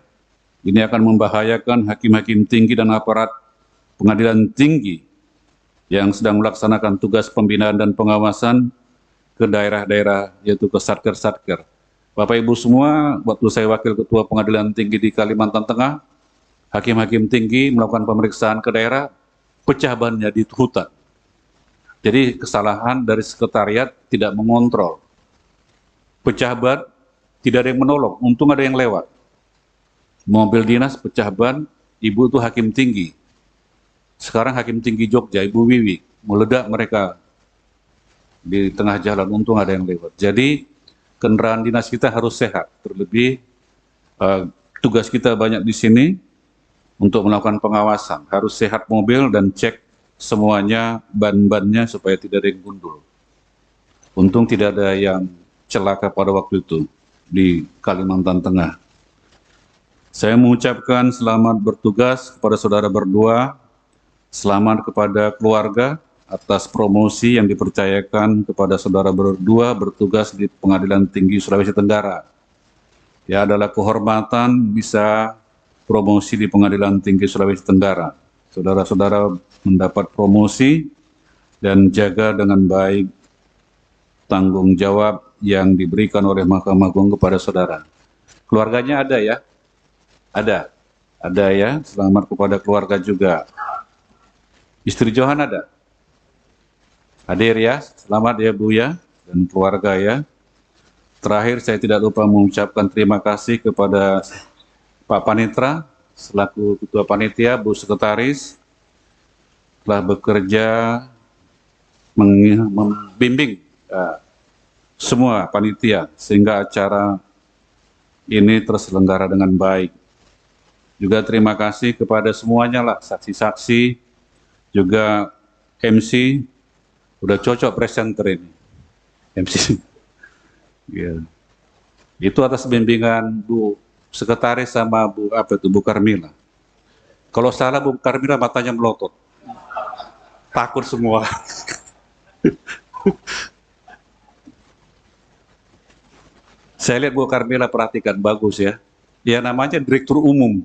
Ini akan membahayakan hakim-hakim tinggi dan aparat pengadilan tinggi yang sedang melaksanakan tugas pembinaan dan pengawasan ke daerah-daerah, yaitu ke satker-satker. Bapak Ibu semua, waktu saya wakil ketua pengadilan tinggi di Kalimantan Tengah, hakim-hakim tinggi melakukan pemeriksaan ke daerah, pecah bannya di hutan. Jadi kesalahan dari sekretariat tidak mengontrol. Pecah ban, tidak ada yang menolong, untung ada yang lewat. Mobil dinas pecah ban, ibu itu hakim tinggi. Sekarang hakim tinggi Jogja, Ibu Wiwi, meledak mereka di tengah jalan, untung ada yang lewat. Jadi kendaraan dinas kita harus sehat, terlebih tugas kita banyak di sini untuk melakukan pengawasan. Harus sehat mobil dan cek semuanya ban-bannya supaya tidak ada yang gundul. Untung tidak ada yang celaka pada waktu itu di Kalimantan Tengah. Saya mengucapkan selamat bertugas kepada saudara berdua, selamat kepada keluarga atas promosi yang dipercayakan kepada saudara berdua bertugas di Pengadilan Tinggi Sulawesi Tenggara. Ya, adalah kehormatan bisa promosi di Pengadilan Tinggi Sulawesi Tenggara. Saudara-saudara mendapat promosi dan jaga dengan baik tanggung jawab yang diberikan oleh Mahkamah Agung kepada saudara. Keluarganya ada ya? Ada ya. Selamat kepada keluarga juga. Istri Johan ada? Hadir ya, selamat ya Bu ya, dan keluarga ya. Terakhir saya tidak lupa mengucapkan terima kasih kepada Pak Panitra, selaku Ketua Panitia, Bu Sekretaris, telah bekerja membimbing semua panitia sehingga acara ini terselenggara dengan baik. Juga terima kasih kepada semuanya lah, saksi-saksi, juga MC, udah cocok presenter ini, MC. Ya. Itu atas bimbingan Bu Sekretaris sama Bu Karmila. Kalau salah Bu Karmila matanya melotot, takut semua. Saya lihat Bu Karmila perhatikan, bagus ya. Ya namanya Direktur Umum.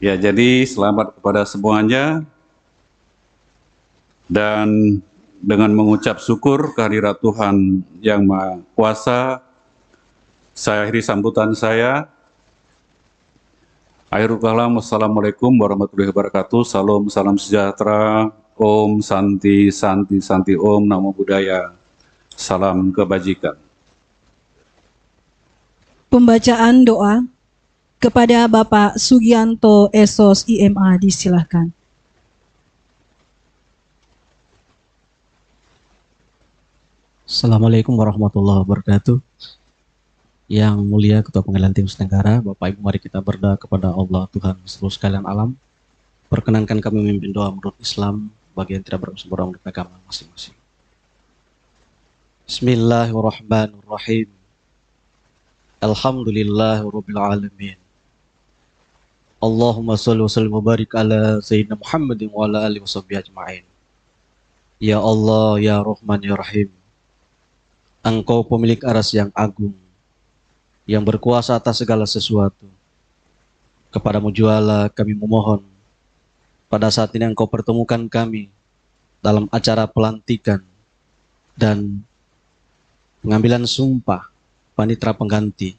Ya, jadi selamat kepada semuanya. Dan dengan mengucap syukur kehadirat Tuhan Yang Maha Kuasa, saya akhiri sambutan saya. Akhirul kalam, wassalamualaikum warahmatullahi wabarakatuh. Salam, salam sejahtera. Om Santi, Santi, Santi Om, Namo Buddhaya. Salam kebajikan. Pembacaan doa kepada Bapak Sugianto Esos IMA disilahkan. Assalamualaikum warahmatullahi wabarakatuh. Yang mulia Ketua Pengadilan Tinggi Negara, Bapak Ibu, mari kita berdoa kepada Allah Tuhan seluruh sekalian alam. Perkenankan kami memimpin doa menurut Islam bagi yang tidak bersumber menurut agama masing-masing. Bismillahirrahmanirrahim. Alhamdulillahirabbil alamin. Allahumma shalli wa sallim wa barik ala sayyidina Muhammadin wa ala alihi washabbihi ajma'in. Ya Allah, ya Rahman, ya Rahim. Engkau pemilik aras yang agung, yang berkuasa atas segala sesuatu. Kepadamu juala kami memohon, pada saat ini Engkau pertemukan kami dalam acara pelantikan dan pengambilan sumpah panitera pengganti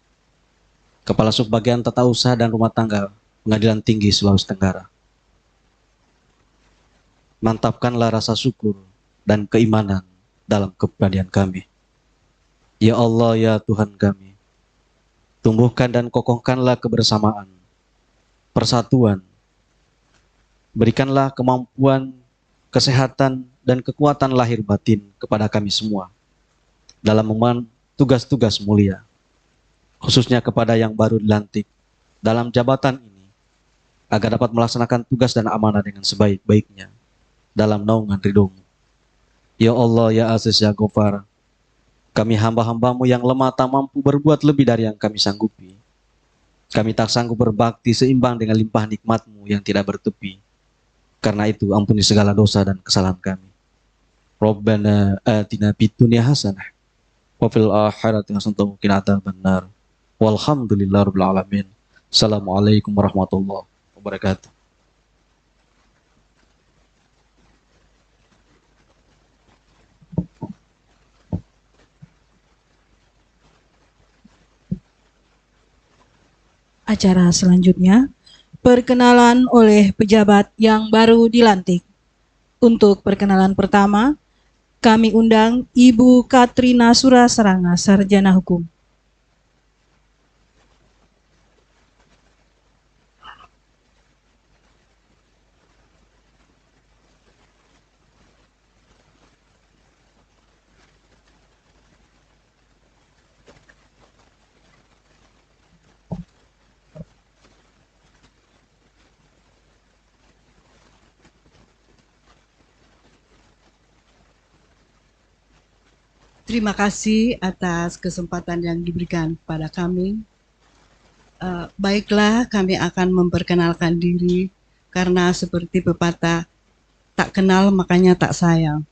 Kepala Subbagian Tata Usaha dan Rumah Tangga Pengadilan Tinggi Sulawesi Tenggara. Mantapkanlah rasa syukur dan keimanan dalam kepribadian kami. Ya Allah, ya Tuhan kami, tumbuhkan dan kokohkanlah kebersamaan, persatuan, berikanlah kemampuan, kesehatan, dan kekuatan lahir batin kepada kami semua dalam mengemban tugas-tugas mulia, khususnya kepada yang baru dilantik dalam jabatan ini, agar dapat melaksanakan tugas dan amanah dengan sebaik-baiknya dalam naungan ridho-Mu. Ya Allah, ya Aziz, ya Ghafar, kami hamba-hambamu yang lemah tak mampu berbuat lebih dari yang kami sanggupi. Kami tak sanggup berbakti seimbang dengan limpah nikmat-Mu yang tidak bertepi. Karena itu ampuni segala dosa dan kesalahan kami. Rabbana atina fid dunya hasanah wa fil akhirati hasanah wa qina adzabannar. Walhamdulillahirabbil alamin. Assalamualaikum warahmatullahi wabarakatuh. Acara selanjutnya, perkenalan oleh pejabat yang baru dilantik. Untuk perkenalan pertama, kami undang Ibu Katrina Surasaranga, Sarjana Hukum. Terima kasih atas kesempatan yang diberikan kepada kami. Baiklah, kami akan memperkenalkan diri karena seperti pepatah, tak kenal makanya tak sayang.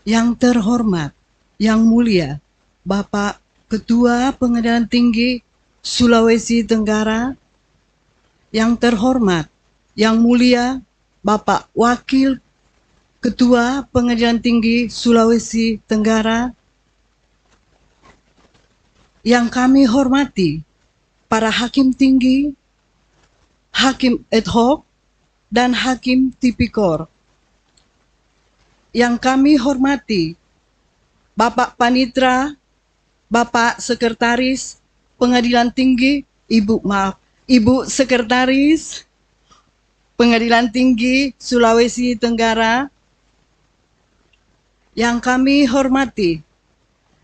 Yang terhormat, yang mulia, Bapak Ketua Pengadilan Tinggi Sulawesi Tenggara, yang terhormat, yang mulia, Bapak Wakil Ketua Pengadilan Tinggi Sulawesi Tenggara, yang kami hormati para hakim tinggi, hakim ad hoc, dan hakim tipikor, yang kami hormati Bapak Panitra, Bapak Sekretaris Pengadilan Tinggi Ibu Sekretaris Pengadilan Tinggi Sulawesi Tenggara yang kami hormati,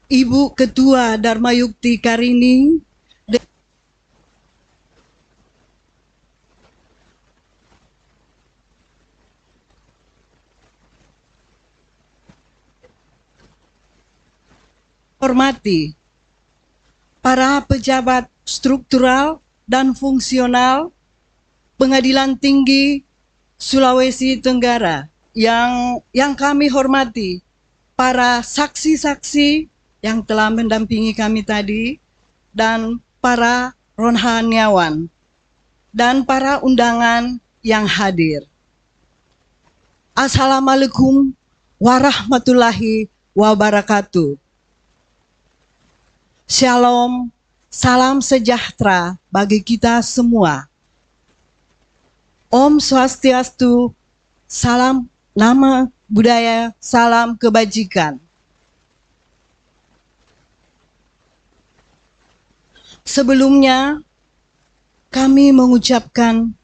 Ibu Ketua Dharma Yukti Karini, hormati para pejabat struktural dan fungsional Pengadilan Tinggi Sulawesi Tenggara yang kami hormati, para saksi-saksi yang telah mendampingi kami tadi, dan para rohaniawan, dan para undangan yang hadir. Assalamualaikum warahmatullahi wabarakatuh. Shalom, salam sejahtera bagi kita semua. Om Swastiastu, salam nama budaya, salam kebajikan. Sebelumnya, kami mengucapkan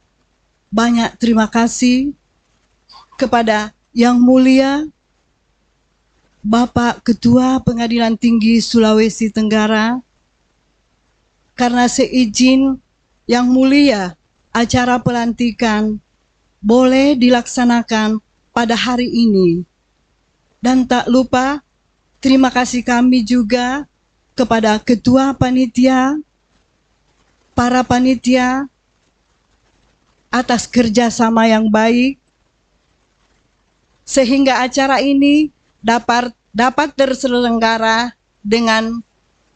banyak terima kasih kepada Yang Mulia Bapak Ketua Pengadilan Tinggi Sulawesi Tenggara, karena seizin Yang Mulia acara pelantikan boleh dilaksanakan pada hari ini. Dan tak lupa terima kasih kami juga kepada Ketua Panitia, para panitia atas kerjasama yang baik, sehingga acara ini dapat terselenggara dengan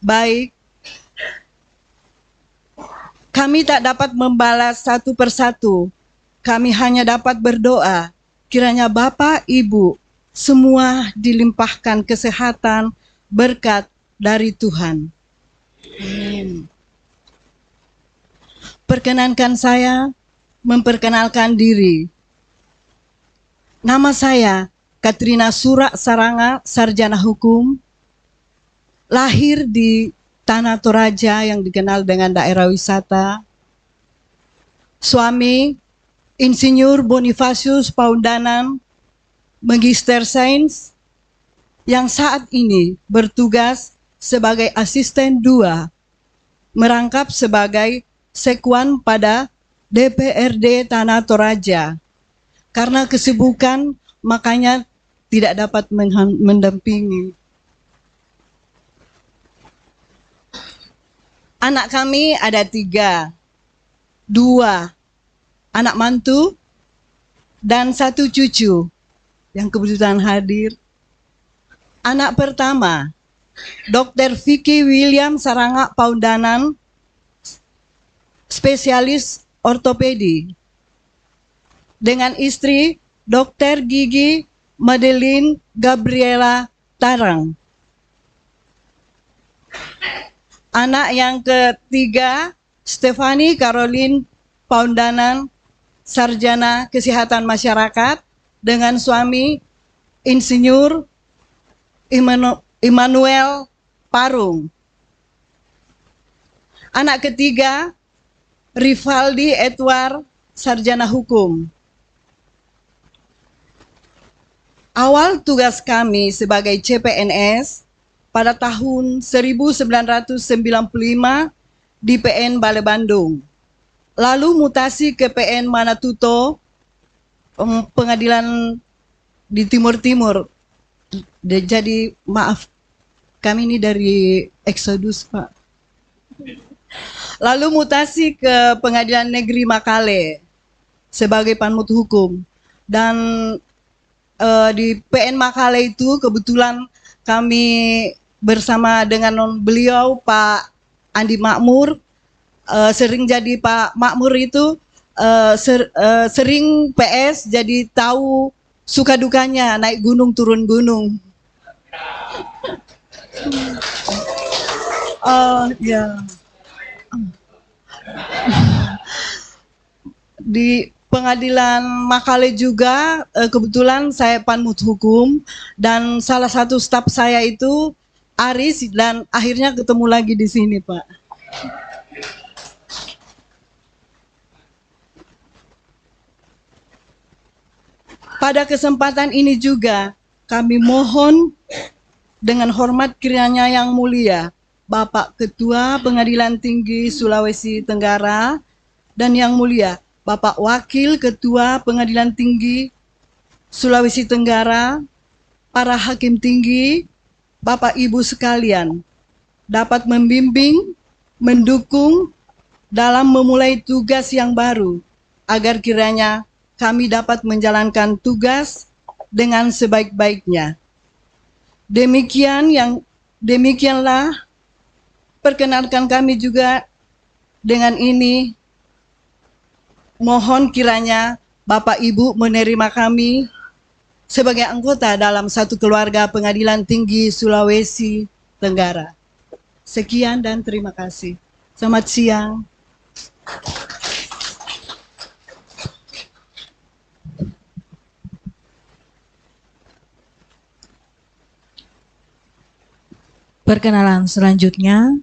baik. Kami tak dapat membalas satu persatu, kami hanya dapat berdoa kiranya Bapak Ibu semua dilimpahkan kesehatan berkat dari Tuhan. Amin. Perkenankan saya memperkenalkan diri. Nama saya Katrina Sura Saranga, sarjana hukum, lahir di Tanah Toraja yang dikenal dengan daerah wisata. Suami Insinyur Bonifacius Paundanan, Magister Sains, yang saat ini bertugas sebagai asisten 2, merangkap sebagai Sekwan pada DPRD Tanah Toraja. Karena kesibukan, makanya tidak dapat mendampingi. Anak kami ada 3, 2 anak mantu dan 1 cucu yang kebetulan hadir. Anak pertama, Dr. Vicky William Saranga Paundanan, spesialis ortopedi, dengan istri Dr. Gigi Madeline Gabriela Tarang. Anak yang ketiga, Stephanie Caroline Paundanan, sarjana kesehatan masyarakat, dengan suami Insinyur Immanuel Parung. Anak ketiga, Rivaldi Edward, sarjana hukum. Awal tugas kami sebagai CPNS pada tahun 1995 di PN Balai Bandung. Lalu mutasi ke PN Manatuto, pengadilan di Timur-Timur. Jadi maaf, kami ini dari Exodus, Pak. Lalu mutasi ke Pengadilan Negeri Makale sebagai panmut hukum. Dan di PN Makale itu kebetulan kami bersama dengan beliau Pak Andi Makmur, sering jadi Pak Makmur itu sering PS, jadi tahu suka dukanya naik gunung turun gunung. Ya. Di Pengadilan Makale juga kebetulan saya panmut hukum, dan salah satu staf saya itu Aris, dan akhirnya ketemu lagi di sini, Pak. Pada kesempatan ini juga kami mohon dengan hormat kiranya Yang Mulia Bapak Ketua Pengadilan Tinggi Sulawesi Tenggara dan Yang Mulia Bapak Wakil Ketua Pengadilan Tinggi Sulawesi Tenggara, para hakim tinggi, Bapak Ibu sekalian, dapat membimbing, mendukung dalam memulai tugas yang baru, agar kiranya kami dapat menjalankan tugas dengan sebaik-baiknya. Demikianlah perkenankan kami juga dengan ini. Mohon kiranya Bapak Ibu menerima kami sebagai anggota dalam satu keluarga Pengadilan Tinggi Sulawesi Tenggara. Sekian dan terima kasih. Selamat siang. Perkenalan selanjutnya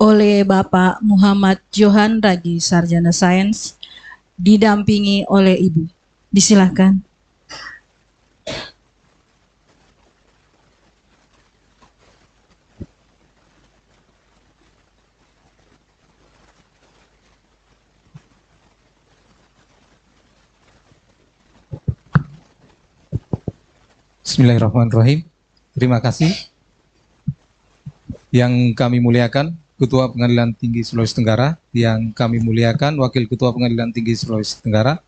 oleh Bapak Muhammad Johan Ragi, Sarjana Sains, didampingi oleh Ibu. Disilahkan. Bismillahirrahmanirrahim. Terima kasih. Yang kami muliakan Ketua Pengadilan Tinggi Sulawesi Tenggara, yang kami muliakan Wakil Ketua Pengadilan Tinggi Sulawesi Tenggara,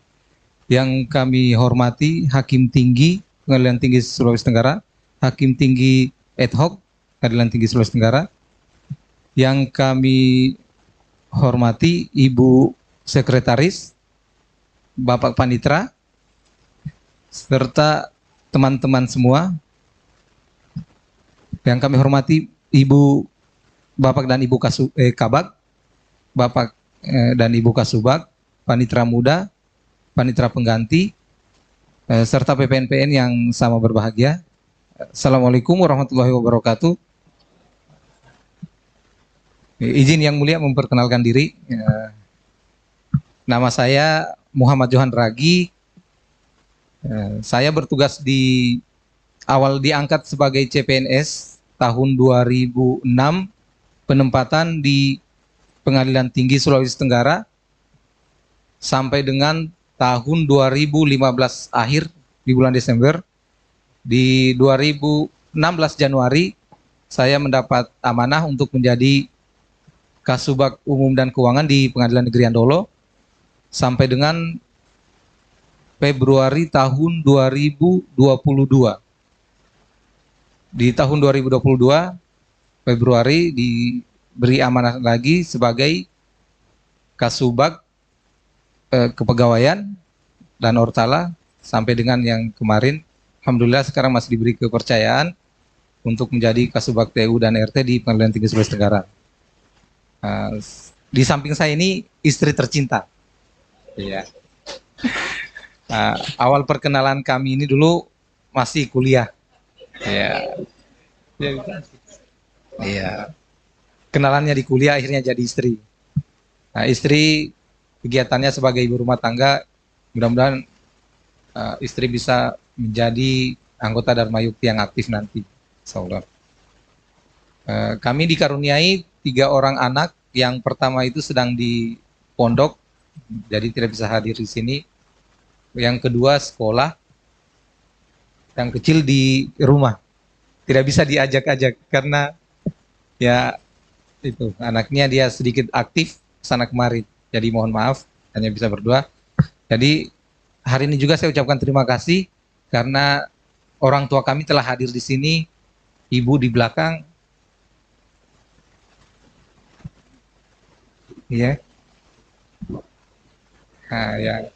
yang kami hormati Hakim Tinggi Pengadilan Tinggi Sulawesi Tenggara, Hakim Tinggi Ad hoc Pengadilan Tinggi Sulawesi Tenggara, yang kami hormati Ibu Sekretaris, Bapak Panitra, serta teman-teman semua, yang kami hormati Ibu, Bapak dan Ibu Kabak, Bapak dan Ibu Kasubag, Panitra Muda, Panitra Pengganti, serta PPNPN yang sama berbahagia. Assalamualaikum warahmatullahi wabarakatuh. Izin Yang Mulia memperkenalkan diri. Nama saya Muhammad Johan Ragi. Saya bertugas awal diangkat sebagai CPNS tahun 2006, penempatan di Pengadilan Tinggi Sulawesi Tenggara sampai dengan tahun 2015 akhir di bulan Desember. Di 2016 Januari saya mendapat amanah untuk menjadi Kasubag Umum dan Keuangan di Pengadilan Negeri Andolo sampai dengan Februari tahun 2022. Di tahun 2022 Februari diberi amanah lagi sebagai Kasubag Kepegawaian dan Ortala sampai dengan yang kemarin. Alhamdulillah sekarang masih diberi kepercayaan untuk menjadi Kasubag TU dan RT di Pengadilan Tinggi Sulawesi Tenggara. Di samping saya ini istri tercinta. Iya. Awal perkenalan kami ini dulu masih kuliah. Ya. Iya. Kenalannya di kuliah, akhirnya jadi istri. Nah, istri kegiatannya sebagai ibu rumah tangga, mudah-mudahan istri bisa menjadi anggota Dharma Yukti yang aktif nanti. Insyaallah. Kami dikaruniai 3 orang anak. Yang pertama itu sedang di pondok, jadi tidak bisa hadir di sini. Yang kedua sekolah, yang kecil di rumah, tidak bisa diajak-ajak karena ya itu anaknya dia sedikit aktif sana kemari, jadi mohon maaf, hanya bisa berdoa. Jadi hari ini juga saya ucapkan terima kasih karena orang tua kami telah hadir di sini, ibu di belakang, ya, ya.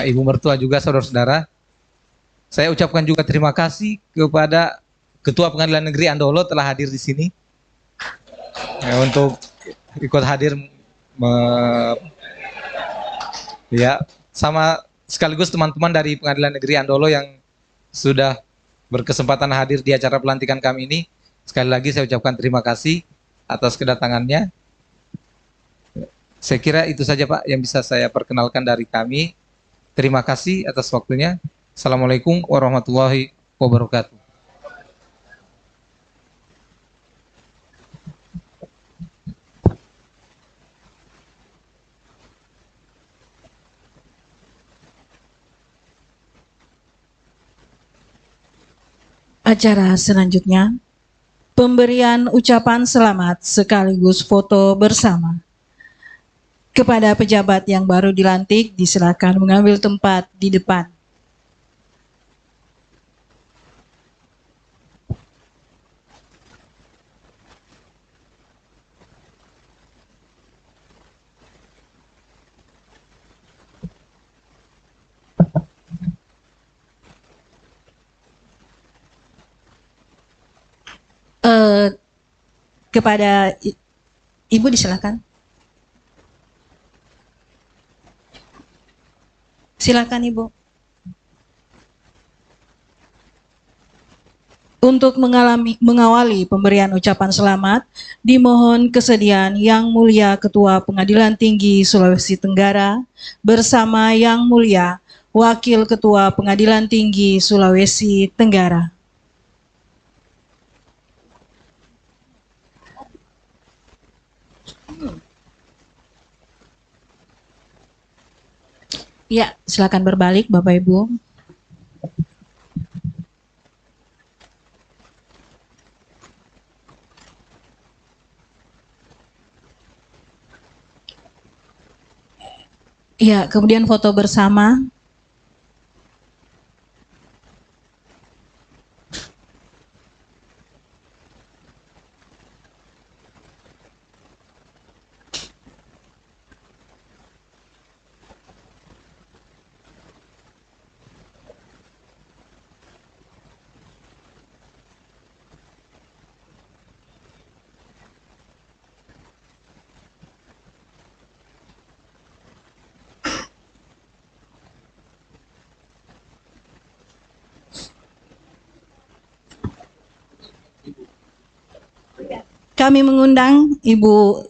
Ibu mertua juga, saudara-saudara. Saya ucapkan juga terima kasih kepada Ketua Pengadilan Negeri Andolo telah hadir di sini untuk ikut hadir ya, sama sekaligus teman-teman dari Pengadilan Negeri Andolo yang sudah berkesempatan hadir di acara pelantikan kami ini. Sekali lagi saya ucapkan terima kasih atas kedatangannya. Saya kira itu saja Pak yang bisa saya perkenalkan dari kami. Terima kasih atas waktunya. Assalamualaikum warahmatullahi wabarakatuh. Acara selanjutnya, pemberian ucapan selamat sekaligus foto bersama. Kepada pejabat yang baru dilantik, disilakan mengambil tempat di depan. Kepada Ibu disilakan. Silakan Ibu. Untuk mengawali pemberian ucapan selamat, dimohon kesediaan Yang Mulia Ketua Pengadilan Tinggi Sulawesi Tenggara bersama Yang Mulia Wakil Ketua Pengadilan Tinggi Sulawesi Tenggara. Ya, silakan berbalik Bapak Ibu. Ya, kemudian foto bersama. Kami mengundang Ibu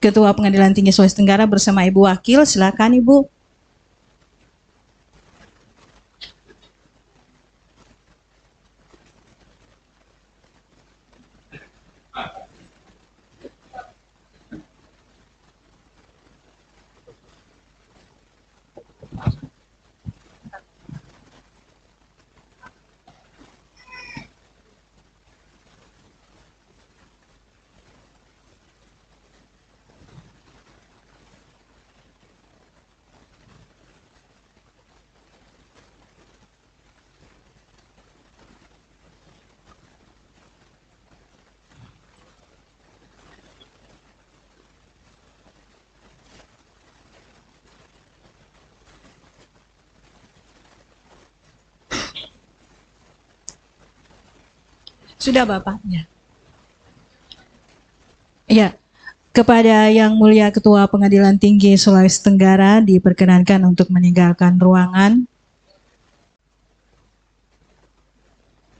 Ketua Pengadilan Tinggi Sulawesi Tenggara bersama Ibu Wakil. Silakan Ibu. Sudah Bapak? Ya. Ya, kepada Yang Mulia Ketua Pengadilan Tinggi Sulawesi Tenggara diperkenankan untuk meninggalkan ruangan.